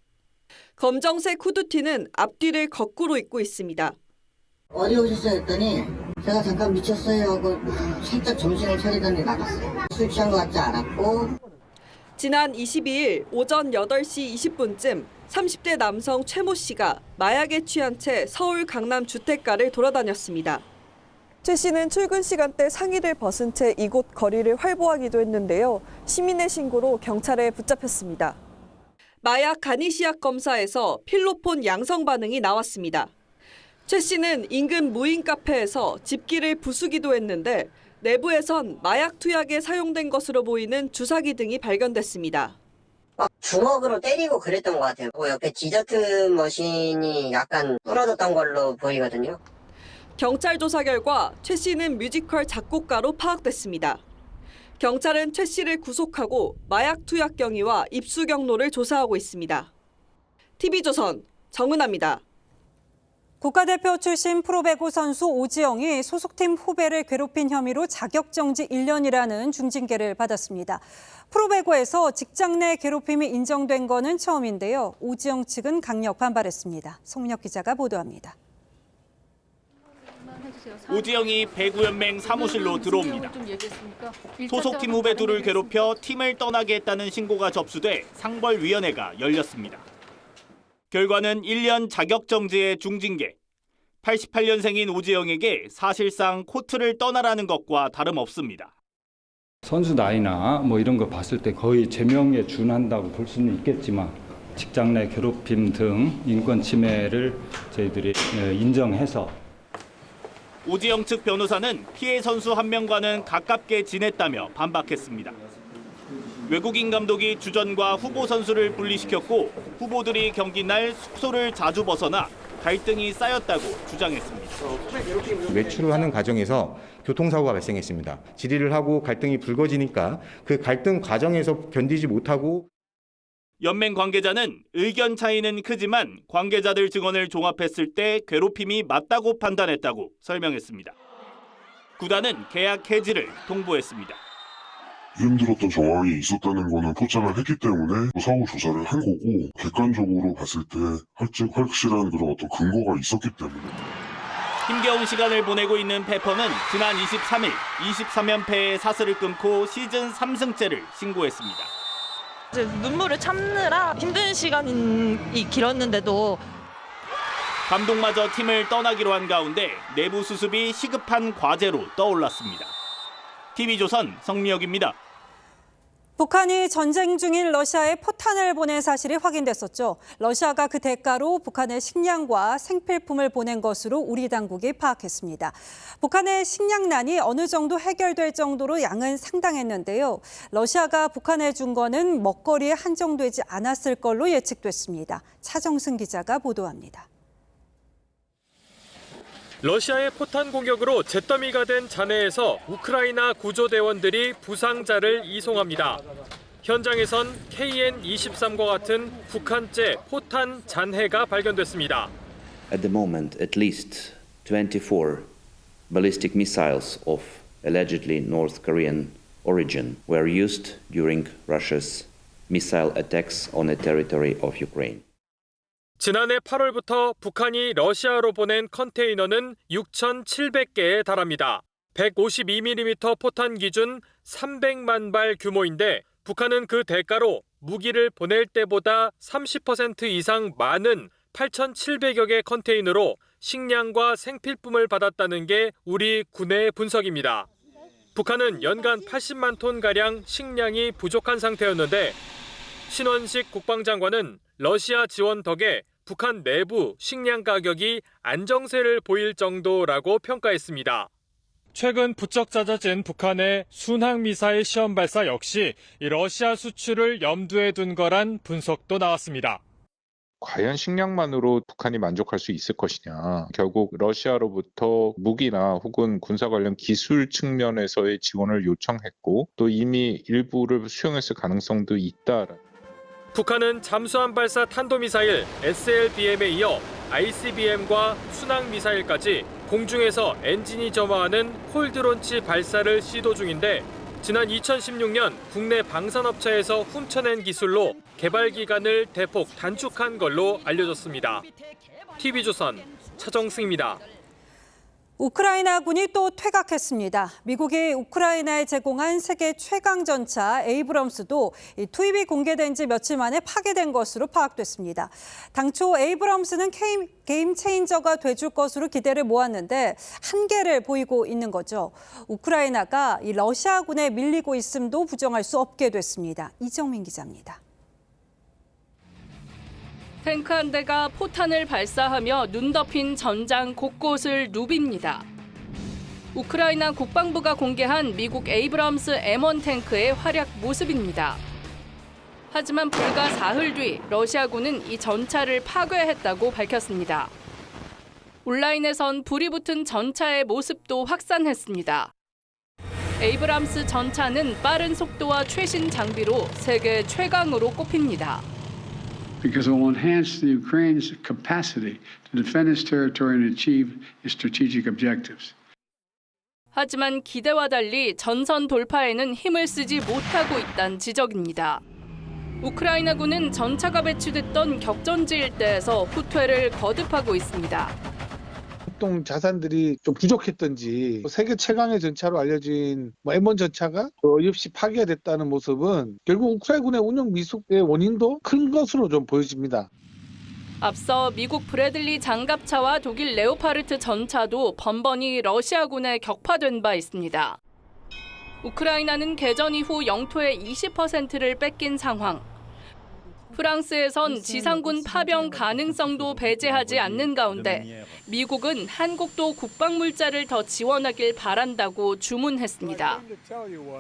검정색 후드티는 앞뒤를 거꾸로 입고 있습니다. 어디 오셨어요 했더니 제가 잠깐 미쳤어요 하고 살짝 정신을 차리더니 나갔어요. 술 취한 것 같지 않았고. 지난 22일 오전 8시 20분쯤 30대 남성 최모 씨가 마약에 취한 채 서울 강남 주택가를 돌아다녔습니다. 최 씨는 출근 시간대 상의를 벗은 채 이곳 거리를 활보하기도 했는데요. 시민의 신고로 경찰에 붙잡혔습니다. 마약 간이시약 검사에서 필로폰 양성 반응이 나왔습니다. 최 씨는 인근 무인 카페에서 집기를 부수기도 했는데 내부에선 마약 투약에 사용된 것으로 보이는 주사기 등이 발견됐습니다. 막 주먹으로 때리고 그랬던 것 같아요. 옆에 디저트 머신이 약간 부러졌던 걸로 보이거든요. 경찰 조사 결과 최 씨는 뮤지컬 작곡가로 파악됐습니다. 경찰은 최 씨를 구속하고 마약 투약 경위와 입수 경로를 조사하고 있습니다. TV조선 정은아입니다. 국가대표 출신 프로배구 선수 오지영이 소속팀 후배를 괴롭힌 혐의로 자격정지 1년이라는 중징계를 받았습니다. 프로배구에서 직장 내 괴롭힘이 인정된 거는 처음인데요. 오지영 측은 강력 반발했습니다. 송민혁 기자가 보도합니다. 오지영이 배구연맹 사무실로 들어옵니다. 소속팀 후배 둘을 괴롭혀 팀을 떠나게 했다는 신고가 접수돼 상벌위원회가 열렸습니다. 결과는 1년 자격정지의 중징계. 88년생인 오지영에게 사실상 코트를 떠나라는 것과 다름없습니다. 선수 나이나 이런 거 봤을 때 거의 제명에 준한다고 볼 수는 있겠지만 직장 내 괴롭힘 등 인권 침해를 저희들이 인정해서 오지영 측 변호사는 피해 선수 한 명과는 가깝게 지냈다며 반박했습니다. 외국인 감독이 주전과 후보 선수를 분리시켰고 후보들이 경기 날 숙소를 자주 벗어나 갈등이 쌓였다고 주장했습니다. 외출을 하는 과정에서 교통사고가 발생했습니다. 질의를 하고 갈등이 불거지니까 그 갈등 과정에서 견디지 못하고 연맹 관계자는 의견 차이는 크지만 관계자들 증언을 종합했을 때 괴롭힘이 맞다고 판단했다고 설명했습니다. 구단은 계약 해지를 통보했습니다. 힘들었던 정황이 있었다는 거는 포착을 했기 때문에 사후 조사를 한 거고 객관적으로 봤을 때 확실한 그런 어떤 근거가 있었기 때문에 힘겨운 시간을 보내고 있는 페퍼는 지난 23일 23연패의 사슬을 끊고 시즌 3승째를 신고했습니다. 눈물을 참느라 힘든 시간이 길었는데도 감독마저 팀을 떠나기로 한 가운데 내부 수습이 시급한 과제로 떠올랐습니다. TV조선 성미혁입니다. 북한이 전쟁 중인 러시아에 포탄을 보낸 사실이 확인됐었죠. 러시아가 그 대가로 북한의 식량과 생필품을 보낸 것으로 우리 당국이 파악했습니다. 북한의 식량난이 어느 정도 해결될 정도로 양은 상당했는데요. 러시아가 북한에 준 거는 먹거리에 한정되지 않았을 걸로 예측됐습니다. 차정승 기자가 보도합니다. 러시아의 포탄 공격으로 잿더미가 된 잔해에서 우크라이나 구조대원들이 부상자를 이송합니다. 현장에선 KN-23과 같은 북한제 포탄 잔해가 발견됐습니다. At the moment, at least 24 ballistic missiles of allegedly North Korean origin were used during Russia's missile attacks on the territory of Ukraine. 지난해 8월부터 북한이 러시아로 보낸 컨테이너는 6,700개에 달합니다. 152mm 포탄 기준 300만 발 규모인데 북한은 그 대가로 무기를 보낼 때보다 30% 이상 많은 8,700여 개 컨테이너로 식량과 생필품을 받았다는 게 우리 군의 분석입니다. 북한은 연간 80만 톤가량 식량이 부족한 상태였는데 신원식 국방장관은 러시아 지원 덕에 북한 내부 식량 가격이 안정세를 보일 정도라고 평가했습니다. 최근 부쩍 잦아진 북한의 순항미사일 시험 발사 역시 러시아 수출을 염두에 둔 거란 분석도 나왔습니다. 과연 식량만으로 북한이 만족할 수 있을 것이냐. 결국 러시아로부터 무기나 혹은 군사 관련 기술 측면에서의 지원을 요청했고 또 이미 일부를 수용했을 가능성도 있다. 북한은 잠수함 발사 탄도미사일 SLBM에 이어 ICBM과 순항미사일까지 공중에서 엔진이 점화하는 콜드론치 발사를 시도 중인데 지난 2016년 국내 방산업체에서 훔쳐낸 기술로 개발 기간을 대폭 단축한 걸로 알려졌습니다. TV조선 차정승입니다. 우크라이나군이 또 퇴각했습니다. 미국이 우크라이나에 제공한 세계 최강 전차 에이브럼스도 투입이 공개된 지 며칠 만에 파괴된 것으로 파악됐습니다. 당초 에이브럼스는 게임 체인저가 돼줄 것으로 기대를 모았는데 한계를 보이고 있는 거죠. 우크라이나가 이 러시아군에 밀리고 있음도 부정할 수 없게 됐습니다. 이정민 기자입니다. 탱크 한 대가 포탄을 발사하며 눈 덮인 전장 곳곳을 누빕니다. 우크라이나 국방부가 공개한 미국 에이브럼스 M1 탱크의 활약 모습입니다. 하지만 불과 사흘 뒤 러시아군은 이 전차를 파괴했다고 밝혔습니다. 온라인에선 불이 붙은 전차의 모습도 확산했습니다. 에이브람스 전차는 빠른 속도와 최신 장비로 세계 최강으로 꼽힙니다. Because it will enhance the Ukraine's capacity to defend its territory and achieve its strategic objectives. 하지만 기대와 달리 전선 돌파에는 힘을 쓰지 못하고 있다는 지적입니다. 우크라이나군은 전차가 배치됐던 격전지 일대에서 후퇴를 거듭하고 있습니다. 합동 자산들이 좀 부족했던지 세계 최강의 전차로 알려진 M1 전차가 어이없이 파괴가 됐다는 모습은 결국 우크라이나군의 운영 미숙의 원인도 큰 것으로 좀 보여집니다. 앞서 미국 브래들리 장갑차와 독일 레오파르트 전차도 번번이 러시아군에 격파된 바 있습니다. 우크라이나는 개전 이후 영토의 20%를 뺏긴 상황. 프랑스에선 지상군 파병 가능성도 배제하지 않는 가운데 미국은 한국도 국방물자를 더 지원하길 바란다고 주문했습니다.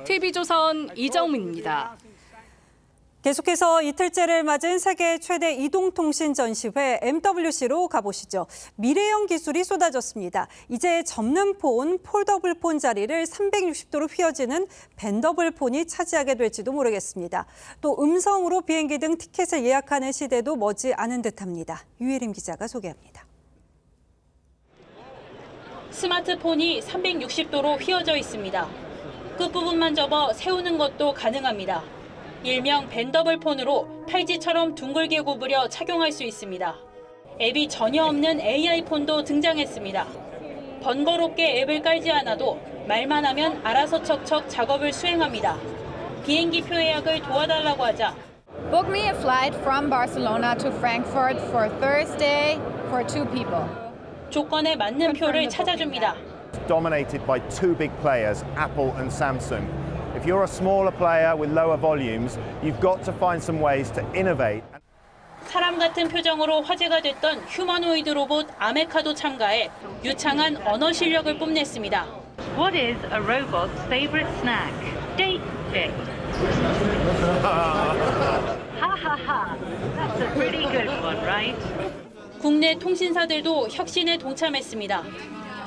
TV조선 이정민입니다. 계속해서 이틀째를 맞은 세계 최대 이동통신 전시회 MWC로 가보시죠. 미래형 기술이 쏟아졌습니다. 이제 접는 폰, 폴더블 폰 자리를 360도로 휘어지는 벤더블 폰이 차지하게 될지도 모르겠습니다. 또 음성으로 비행기 등 티켓을 예약하는 시대도 머지 않은 듯합니다. 유혜림 기자가 소개합니다. 스마트폰이 360도로 휘어져 있습니다. 끝부분만 접어 세우는 것도 가능합니다. 일명 벤더블 폰으로 팔찌처럼 둥글게 구부려 착용할 수 있습니다. 앱이 전혀 없는 AI 폰도 등장했습니다. 번거롭게 앱을 깔지 않아도 말만 하면 알아서 척척 작업을 수행합니다. 비행기 표 예약을 도와달라고 하자 Book me a flight from Barcelona to Frankfurt for Thursday for 2 people. 조건에 맞는 표를 찾아줍니다. Dominated by two big players, Apple and Samsung. If you're a smaller player with lower volumes, you've got to find some ways to innovate. 사람 같은 표정으로 화제가 됐던 휴머노이드 로봇 아메카도 참가해 유창한 언어 실력을 뽐냈습니다. What is a robot's favorite snack? Date stick. Ha ha ha. That's a pretty good one, right? 국내 통신사들도 혁신에 동참했습니다.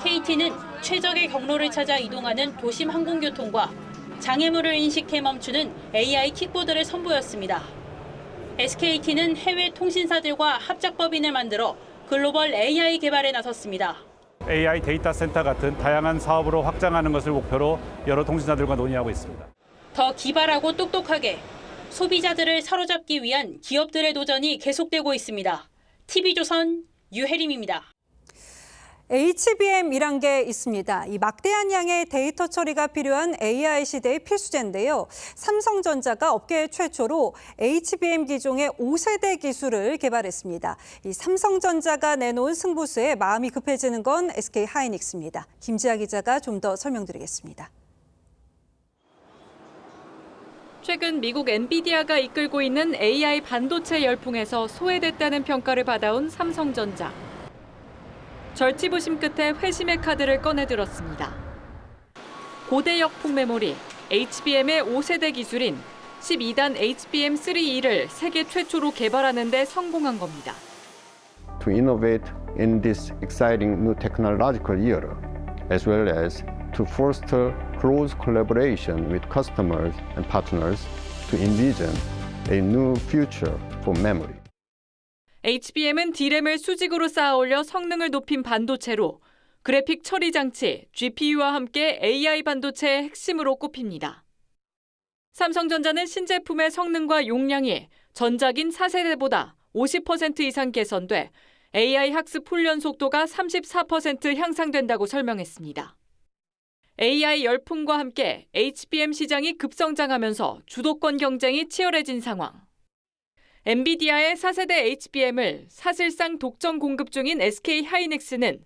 KT는 최적의 경로를 찾아 이동하는 도심 항공교통과 장애물을 인식해 멈추는 AI 킥보드를 선보였습니다. SKT는 해외 통신사들과 합작법인을 만들어 글로벌 AI 개발에 나섰습니다. AI 데이터 센터 같은 다양한 사업으로 확장하는 것을 목표로 여러 통신사들과 논의하고 있습니다. 더 기발하고 똑똑하게 소비자들을 사로잡기 위한 기업들의 도전이 계속되고 있습니다. TV조선 유혜림입니다. HBM이란 게 있습니다. 이 막대한 양의 데이터 처리가 필요한 AI 시대의 필수제인데요. 삼성전자가 업계 최초로 HBM 기종의 5세대 기술을 개발했습니다. 이 삼성전자가 내놓은 승부수에 마음이 급해지는 건 SK 하이닉스입니다. 김지아 기자가 좀 더 설명드리겠습니다. 최근 미국 엔비디아가 이끌고 있는 AI 반도체 열풍에서 소외됐다는 평가를 받아온 삼성전자. 절치부심 끝에 회심의 카드를 꺼내들었습니다. 고대역폭 메모리 HBM의 5세대 기술인 12단 HBM3E를 세계 최초로 개발하는 데 성공한 겁니다. To innovate in this exciting new technological era, as well as to foster close collaboration with customers and partners to envision a new future for memory. HBM은 D램을 수직으로 쌓아올려 성능을 높인 반도체로 그래픽 처리 장치, GPU와 함께 AI 반도체의 핵심으로 꼽힙니다. 삼성전자는 신제품의 성능과 용량이 전작인 4세대보다 50% 이상 개선돼 AI 학습 훈련 속도가 34% 향상된다고 설명했습니다. AI 열풍과 함께 HBM 시장이 급성장하면서 주도권 경쟁이 치열해진 상황. 엔비디아의 4세대 HBM을 사실상 독점 공급 중인 SK 하이닉스는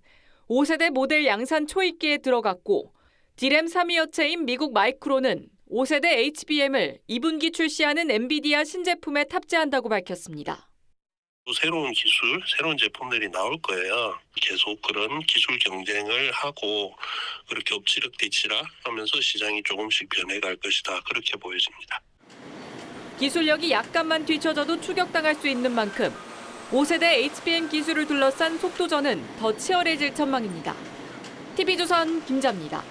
5세대 모델 양산 초입기에 들어갔고 D램 3위 업체인 미국 마이크론은 5세대 HBM을 2분기 출시하는 엔비디아 신제품에 탑재한다고 밝혔습니다. 새로운 기술, 새로운 제품들이 나올 거예요. 계속 그런 기술 경쟁을 하고 그렇게 엎치락뒤치락 하면서 시장이 조금씩 변해갈 것이다. 그렇게 보여집니다. 기술력이 약간만 뒤처져도 추격당할 수 있는 만큼 5세대 HBM 기술을 둘러싼 속도전은 더 치열해질 전망입니다. TV조선 김자입니다.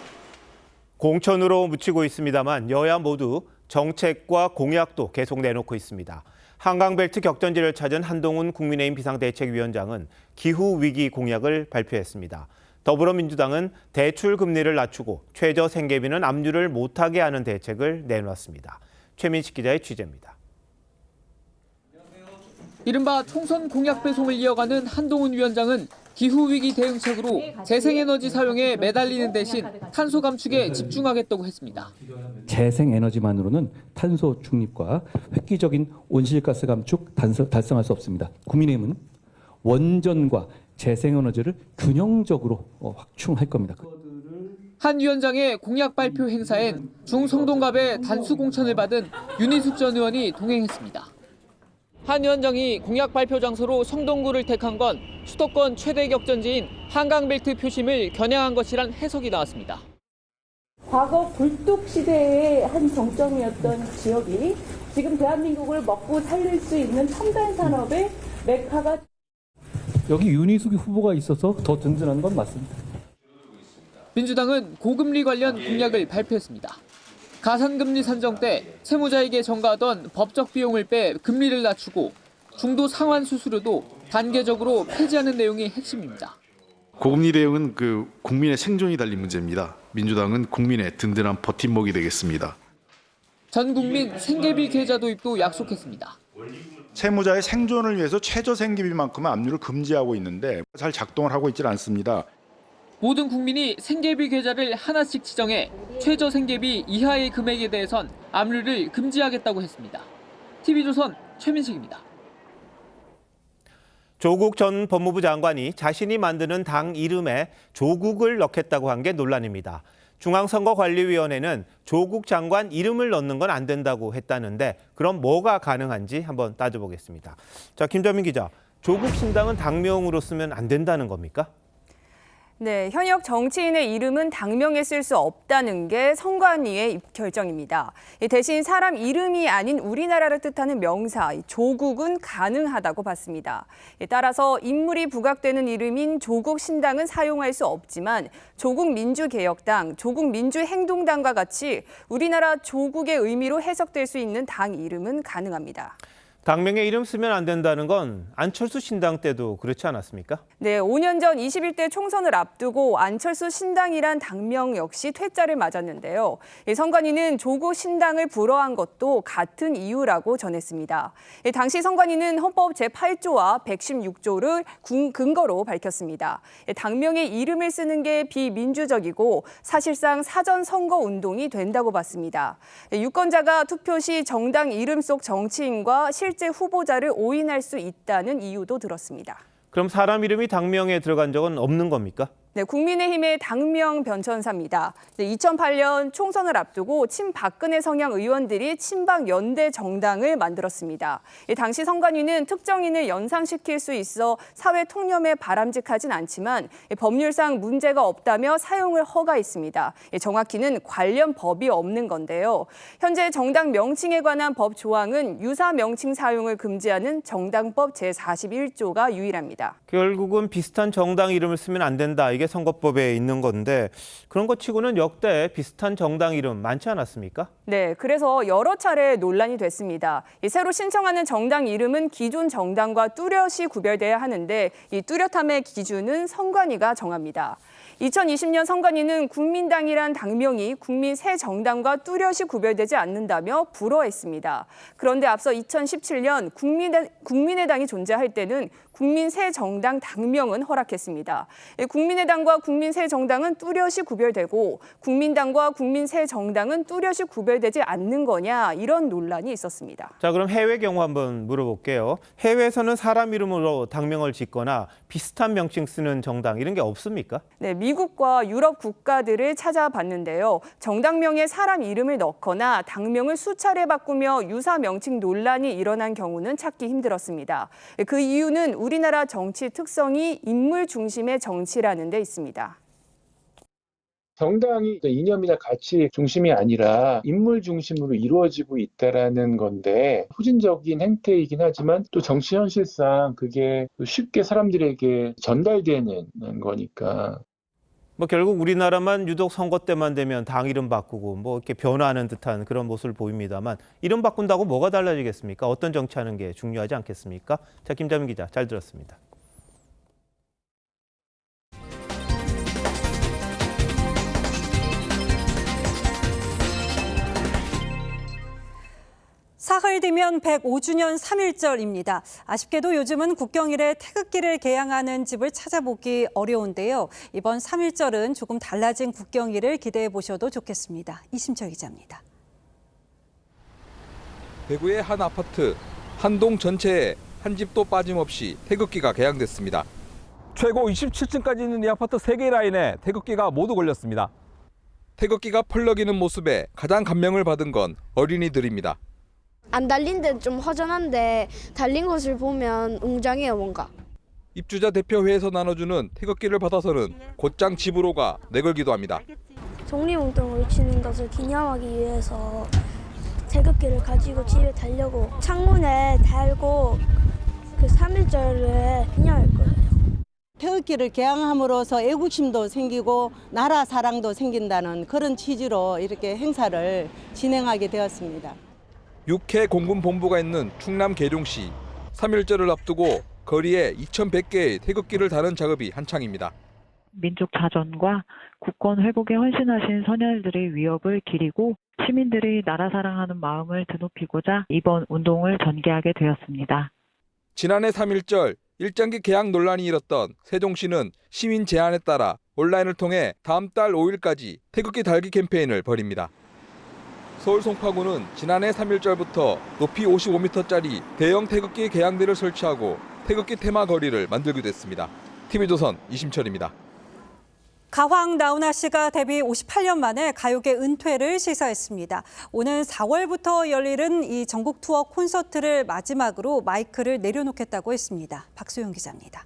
공천으로 묻히고 있습니다만 여야 모두 정책과 공약도 계속 내놓고 있습니다. 한강벨트 격전지를 찾은 한동훈 국민의힘 비상대책위원장은 기후위기 공약을 발표했습니다. 더불어민주당은 대출 금리를 낮추고 최저 생계비는 압류를 못하게 하는 대책을 내놓았습니다. 최민식 기자의 취재입니다. 이른바 총선 공약 배송을 이어가는 한동훈 위원장은 기후위기 대응책으로 재생에너지 사용에 매달리는 대신 탄소 감축에 집중하겠다고 했습니다. 재생에너지만으로는 탄소 중립과 획기적인 온실가스 감축 달성할 수 없습니다. 국민의힘은 원전과 재생에너지를 균형적으로 확충할 겁니다. 한 위원장의 공약 발표 행사엔 중성동갑의 단수 공천을 받은 윤희숙 전 의원이 동행했습니다. 한 위원장이 공약 발표 장소로 성동구를 택한 건 수도권 최대 격전지인 한강벨트 표심을 겨냥한 것이란 해석이 나왔습니다. 과거 굴뚝 시대의 한 정점이었던 지역이 지금 대한민국을 먹고 살릴 수 있는 첨단 산업의 메카가 여기 윤희숙 후보가 있어서 더 든든한 건 맞습니다. 민주당은 고금리 관련 공약을 발표했습니다. 가산금리 산정 때 채무자에게 전가하던 법적 비용을 빼 금리를 낮추고 중도 상환 수수료도 단계적으로 폐지하는 내용이 핵심입니다. 고금리 대응은 국민의 생존이 달린 문제입니다. 민주당은 국민의 든든한 버팀목이 되겠습니다. 전 국민 생계비 계좌 도입도 약속했습니다. 채무자의 생존을 위해서 최저 생계비만큼은 압류를 금지하고 있는데 잘 작동을 하고 있질 않습니다. 모든 국민이 생계비 계좌를 하나씩 지정해 최저 생계비 이하의 금액에 대해선 압류를 금지하겠다고 했습니다. TV조선 최민식입니다. 조국 전 법무부 장관이 자신이 만드는 당 이름에 조국을 넣겠다고 한 게 논란입니다. 중앙선거관리위원회는 조국 장관 이름을 넣는 건 안 된다고 했다는데 그럼 뭐가 가능한지 한번 따져보겠습니다. 자, 김정민 기자, 조국 신당은 당명으로 쓰면 안 된다는 겁니까? 네, 현역 정치인의 이름은 당명에 쓸 수 없다는 게 선관위의 결정입니다. 대신 사람 이름이 아닌 우리나라를 뜻하는 명사, 조국은 가능하다고 봤습니다. 따라서 인물이 부각되는 이름인 조국 신당은 사용할 수 없지만 조국 민주개혁당, 조국 민주행동당과 같이 우리나라 조국의 의미로 해석될 수 있는 당 이름은 가능합니다. 당명에 이름 쓰면 안 된다는 건 안철수 신당 때도 그렇지 않았습니까? 네, 5년 전 21대 총선을 앞두고 안철수 신당이란 당명 역시 퇴짜를 맞았는데요. 선관위는 조국 신당을 불허한 것도 같은 이유라고 전했습니다. 당시 선관위는 헌법 제8조와 116조를 근거로 밝혔습니다. 당명에 이름을 쓰는 게 비민주적이고 사실상 사전 선거 운동이 된다고 봤습니다. 유권자가 투표 시 정당 이름 속 정치인과 실제 후보자를 오인할 수 있다는 이유도 들었습니다. 그럼 사람 이름이 당명에 들어간 적은 없는 겁니까? 네, 국민의힘의 당명 변천사입니다. 2008년 총선을 앞두고 친박근혜 성향 의원들이 친박 연대 정당을 만들었습니다. 당시 선관위는 특정인을 연상시킬 수 있어 사회 통념에 바람직하진 않지만 법률상 문제가 없다며 사용을 허가했습니다. 정확히는 관련 법이 없는 건데요. 현재 정당 명칭에 관한 법 조항은 유사 명칭 사용을 금지하는 정당법 제41조가 유일합니다. 결국은 비슷한 정당 이름을 쓰면 안 된다. 이게 선거법에 있는 건데 그런 것 치고는 역대 비슷한 정당 이름 많지 않았습니까? 네, 그래서 여러 차례 논란이 됐습니다. 새로 신청하는 정당 이름은 기존 정당과 뚜렷이 구별돼야 하는데 이 뚜렷함의 기준은 선관위가 정합니다. 2020년 선관위는 국민당이란 당명이 국민 새 정당과 뚜렷이 구별되지 않는다며 불허했습니다. 그런데 앞서 2017년 국민의당이 존재할 때는 국민 새 정당 당명은 허락했습니다. 국민의당과 국민 새 정당은 뚜렷이 구별되고 국민당과 국민 새 정당은 뚜렷이 구별되지 않는 거냐 이런 논란이 있었습니다. 자, 그럼 해외 경우 한번 물어볼게요. 해외에서는 사람 이름으로 당명을 짓거나 비슷한 명칭 쓰는 정당 이런 게 없습니까? 네, 미국과 유럽 국가들을 찾아봤는데요. 정당명에 사람 이름을 넣거나 당명을 수차례 바꾸며 유사 명칭 논란이 일어난 경우는 찾기 힘들었습니다. 그 이유는 우리나라 정치 특성이 인물 중심의 정치라는 데 있습니다. 정당이 이념이나 가치 중심이 아니라 인물 중심으로 이루어지고 있다라는 건데 후진적인 행태이긴 하지만 또 정치 현실상 그게 쉽게 사람들에게 전달되는 거니까. 뭐 결국 우리나라만 유독 선거 때만 되면 당 이름 바꾸고 뭐 이렇게 변화하는 듯한 그런 모습을 보입니다만 이름 바꾼다고 뭐가 달라지겠습니까? 어떤 정치하는 게 중요하지 않겠습니까? 자, 김자민 기자 잘 들었습니다. 사흘 뒤면 105주년 3.1절입니다. 아쉽게도 요즘은 국경일에 태극기를 개양하는 집을 찾아보기 어려운데요. 이번 3.1절은 조금 달라진 국경일을 기대해 보셔도 좋겠습니다. 이심철 기자입니다. 대구의 한 아파트, 한 동 전체에 한 집도 빠짐없이 태극기가 개양됐습니다. 최고 27층까지 있는 이 아파트 3개 라인에 태극기가 모두 걸렸습니다. 태극기가 펄럭이는 모습에 가장 감명을 받은 건 어린이들입니다. 안 달린 데는 좀 허전한데 달린 것을 보면 웅장해요, 뭔가. 입주자 대표회에서 나눠주는 태극기를 받아서는 곧장 집으로 가 내걸기도 합니다. 독립운동을 외치는 것을 기념하기 위해서 태극기를 가지고 집에 달려고 창문에 달고 그 3.1절을 기념할 거예요. 태극기를 개양함으로써 애국심도 생기고 나라 사랑도 생긴다는 그런 취지로 이렇게 행사를 진행하게 되었습니다. 육해 공군 본부가 있는 충남 계룡시 3.1절을 앞두고 거리에 2,100개의 태극기를 다는 작업이 한창입니다. 민족 자존과 국권 회복에 헌신하신 선열들의 위협을 기리고 시민들의 나라 사랑하는 마음을 드높이고자 이번 운동을 전개하게 되었습니다. 지난해 3.1절 일장기 개양 논란이 일었던 세종시는 시민 제안에 따라 온라인을 통해 다음 달 5일까지 태극기 달기 캠페인을 벌입니다. 서울 송파구는 지난해 3.1절부터 높이 55m짜리 대형 태극기 개양대를 설치하고 태극기 테마 거리를 만들기도 했습니다. TV조선 이심철입니다. 가왕 나훈아 씨가 데뷔 58년 만에 가요계 은퇴를 시사했습니다. 오는 4월부터 열리는 이 전국 투어 콘서트를 마지막으로 마이크를 내려놓겠다고 했습니다. 박소영 기자입니다.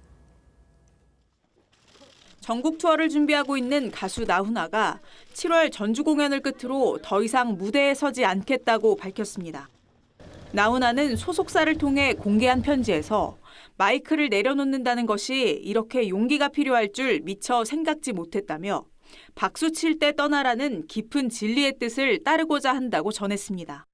전국 투어를 준비하고 있는 가수 나훈아가 7월 전주 공연을 끝으로 더 이상 무대에 서지 않겠다고 밝혔습니다. 나훈아는 소속사를 통해 공개한 편지에서 마이크를 내려놓는다는 것이 이렇게 용기가 필요할 줄 미처 생각지 못했다며 박수 칠 때 떠나라는 깊은 진리의 뜻을 따르고자 한다고 전했습니다.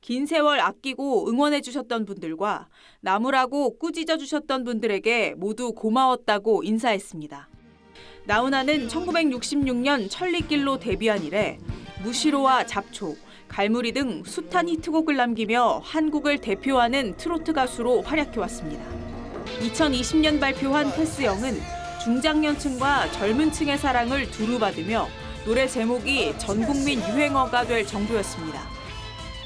긴 세월 아끼고 응원해 주셨던 분들과 나무라고 꾸짖어 주셨던 분들에게 모두 고마웠다고 인사했습니다. 나훈아는 1966년 천리길로 데뷔한 이래 무시로와 잡초, 갈무리 등 숱한 히트곡을 남기며 한국을 대표하는 트로트 가수로 활약해왔습니다. 2020년 발표한 패스영은 중장년층과 젊은 층의 사랑을 두루 받으며 노래 제목이 전국민 유행어가 될 정도였습니다.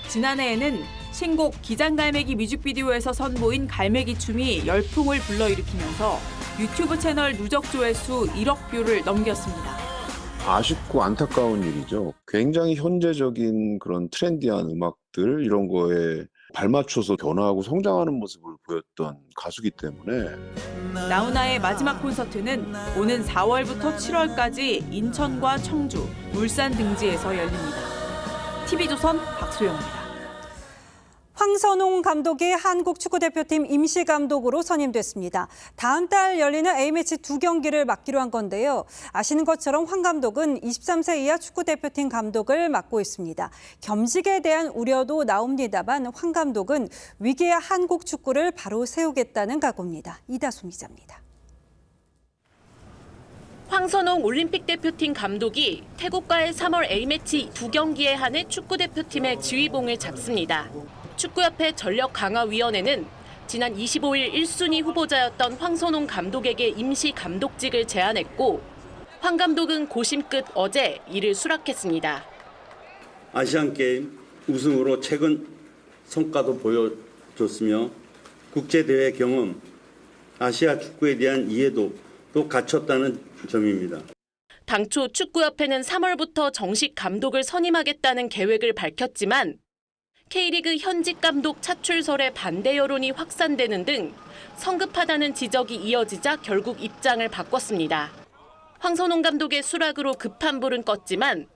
지난해에는 신곡 기장갈매기 뮤직비디오에서 선보인 갈매기 춤이 열풍을 불러일으키면서 유튜브 채널 누적 조회수 1억 뷰를 넘겼습니다. 아쉽고 안타까운 일이죠. 굉장히 현재적인 그런 트렌디한 음악들 이런 거에 발맞춰서 변화하고 성장하는 모습을 보였던 가수기 때문에 나훈아의 마지막 콘서트는 오는 4월부터 7월까지 인천과 청주, 울산 등지에서 열립니다. TV조선 박소영입니다. 황선홍 감독이 한국 축구대표팀 임시감독으로 선임됐습니다. 다음 달 열리는 A매치 2경기를 맡기로 한 건데요. 아시는 것처럼 황 감독은 23세 이하 축구대표팀 감독을 맡고 있습니다. 겸직에 대한 우려도 나옵니다만 황 감독은 위기의 한국 축구를 바로 세우겠다는 각오입니다. 이다솜 기자입니다. 황선홍 올림픽 대표팀 감독이 태국과의 3월 A매치 2경기에 한해 축구대표팀의 지휘봉을 잡습니다. 축구협회 전력강화위원회는 지난 25일 1순위 후보자였던 황선홍 감독에게 임시 감독직을 제안했고 황 감독은 고심 끝 어제 이를 수락했습니다. 아시안게임 우승으로 최근 성과도 보여줬으며 국제대회 경험, 아시아 축구에 대한 이해도 또 갖췄다는 점입니다. 당초 축구협회는 3월부터 정식 감독을 선임하겠다는 계획을 밝혔지만 K리그 현직 감독 차출설에 반대 여론이 확산되는 등 성급하다는 지적이 이어지자 결국 입장을 바꿨습니다. 황선홍 감독의 수락으로 급한 불은 껐지만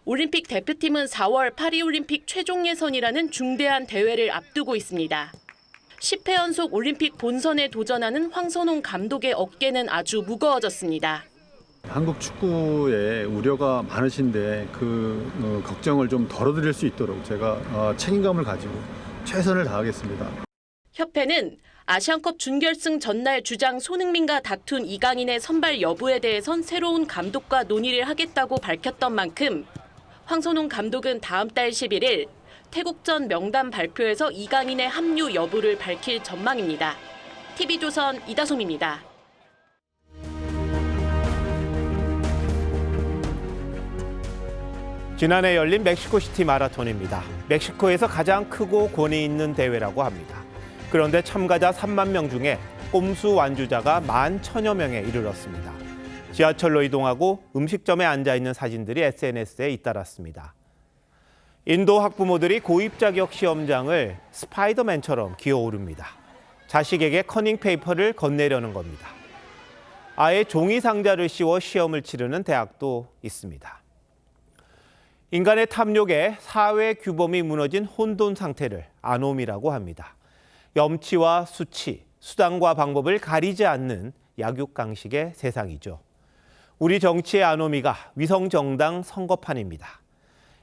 올림픽 대표팀은 4월 파리올림픽 최종 예선이라는 중대한 대회를 앞두고 있습니다. 10회 연속 올림픽 본선에 도전하는 황선홍 감독의 어깨는 아주 무거워졌습니다. 한국 축구에 우려가 많으신데 그 걱정을 좀 덜어드릴 수 있도록 제가 책임감을 가지고 최선을 다하겠습니다. 협회는 아시안컵 준결승 전날 주장 손흥민과 다툰 이강인의 선발 여부에 대해선 새로운 감독과 논의를 하겠다고 밝혔던 만큼 황선홍 감독은 다음 달 11일 태국전 명단 발표에서 이강인의 합류 여부를 밝힐 전망입니다. TV조선 이다솜입니다. 지난해 열린 멕시코시티 마라톤입니다. 멕시코에서 가장 크고 권위 있는 대회라고 합니다. 그런데 참가자 3만 명 중에 꼼수 완주자가 11,000여 명에 이르렀습니다. 지하철로 이동하고 음식점에 앉아있는 사진들이 SNS에 잇따랐습니다. 인도 학부모들이 고입 자격 시험장을 스파이더맨처럼 기어오릅니다. 자식에게 커닝 페이퍼를 건네려는 겁니다. 아예 종이 상자를 씌워 시험을 치르는 대학도 있습니다. 인간의 탐욕에 사회 규범이 무너진 혼돈 상태를 아놈이라고 합니다. 염치와 수치, 수단과 방법을 가리지 않는 약육강식의 세상이죠. 우리 정치의 아노미가 위성정당 선거판입니다.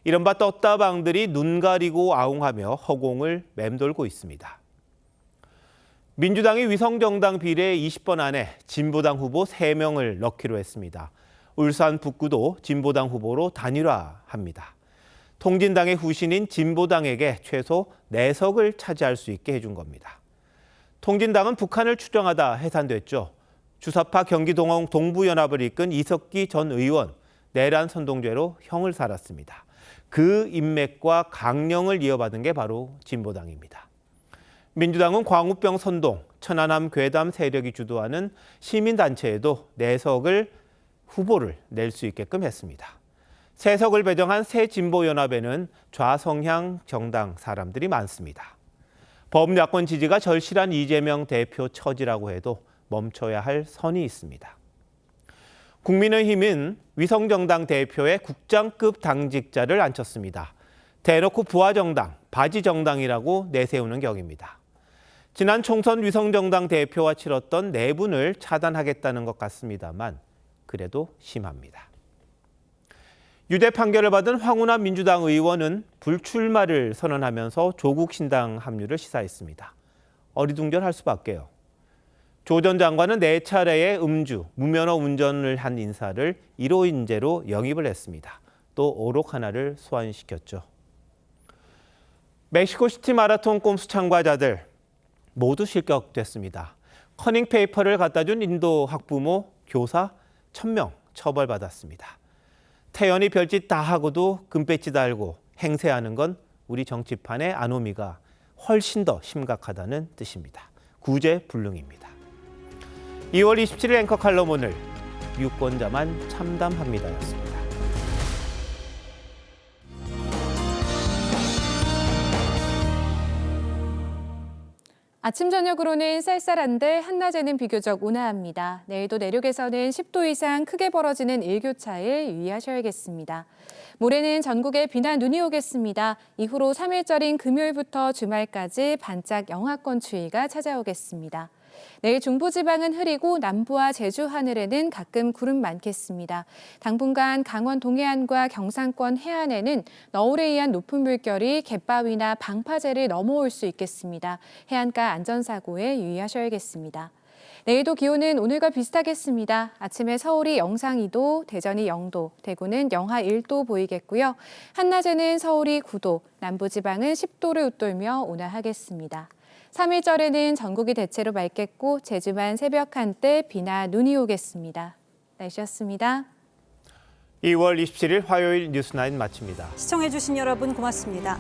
이른바 떴다방들이 눈 가리고 아웅하며 허공을 맴돌고 있습니다. 민주당이 위성정당 비례 20번 안에 진보당 후보 3명을 넣기로 했습니다. 울산 북구도 진보당 후보로 단일화합니다. 통진당의 후신인 진보당에게 최소 4석을 차지할 수 있게 해준 겁니다. 통진당은 북한을 추정하다 해산됐죠. 주사파 경기동원 동부연합을 이끈 이석기 전 의원 내란 선동죄로 형을 살았습니다. 그 인맥과 강령을 이어받은 게 바로 진보당입니다. 민주당은 광우병 선동, 천안함 괴담 세력이 주도하는 시민단체에도 4석을 후보를 낼 수 있게끔 했습니다. 3석을 배정한 새 진보연합에는 좌성향 정당 사람들이 많습니다. 범야권 지지가 절실한 이재명 대표 처지라고 해도 멈춰야 할 선이 있습니다. 국민의힘은 위성정당 대표에 국장급 당직자를 앉혔습니다. 대놓고 부하정당, 바지정당이라고 내세우는 격입니다. 지난 총선 위성정당 대표와 치렀던 4분을 차단하겠다는 것 같습니다만 그래도 심합니다. 유죄 판결을 받은 황운하 민주당 의원은 불출마를 선언하면서 조국 신당 합류를 시사했습니다. 어리둥절할 수밖에요. 조 전 장관은 4차례의 음주, 무면허 운전을 한 인사를 1호인재로 영입을 했습니다. 또 오록 하나를 소환시켰죠. 멕시코시티 마라톤 꼼수 참가자들 모두 실격됐습니다. 커닝 페이퍼를 갖다 준 인도 학부모, 교사 1,000명 처벌받았습니다. 태연이 별짓 다 하고도 금배지 달고 행세하는 건 우리 정치판의 아노미가 훨씬 더 심각하다는 뜻입니다. 구제불능입니다. 2월 27일 앵커 칼럼 오늘 유권자만 참담합니다였습니다. 아침 저녁으로는 쌀쌀한데 한낮에는 비교적 온화합니다. 내일도 내륙에서는 10도 이상 크게 벌어지는 일교차에 유의하셔야겠습니다. 모레는 전국에 비나 눈이 오겠습니다. 이후로 3일절인 금요일부터 주말까지 반짝 영하권 추위가 찾아오겠습니다. 내일 중부지방은 흐리고 남부와 제주 하늘에는 가끔 구름 많겠습니다. 당분간 강원 동해안과 경상권 해안에는 너울에 의한 높은 물결이 갯바위나 방파제를 넘어올 수 있겠습니다. 해안가 안전사고에 유의하셔야겠습니다. 내일도 기온은 오늘과 비슷하겠습니다. 아침에 서울이 영상 2도, 대전이 0도, 대구는 영하 1도 보이겠고요. 한낮에는 서울이 9도, 남부지방은 10도를 웃돌며 온화하겠습니다. 3일절에는 전국이 대체로 맑겠고 제주만 새벽 한때 비나 눈이 오겠습니다. 날씨였습니다. 2월 27일 화요일 뉴스9 마칩니다. 시청해주신 여러분 고맙습니다.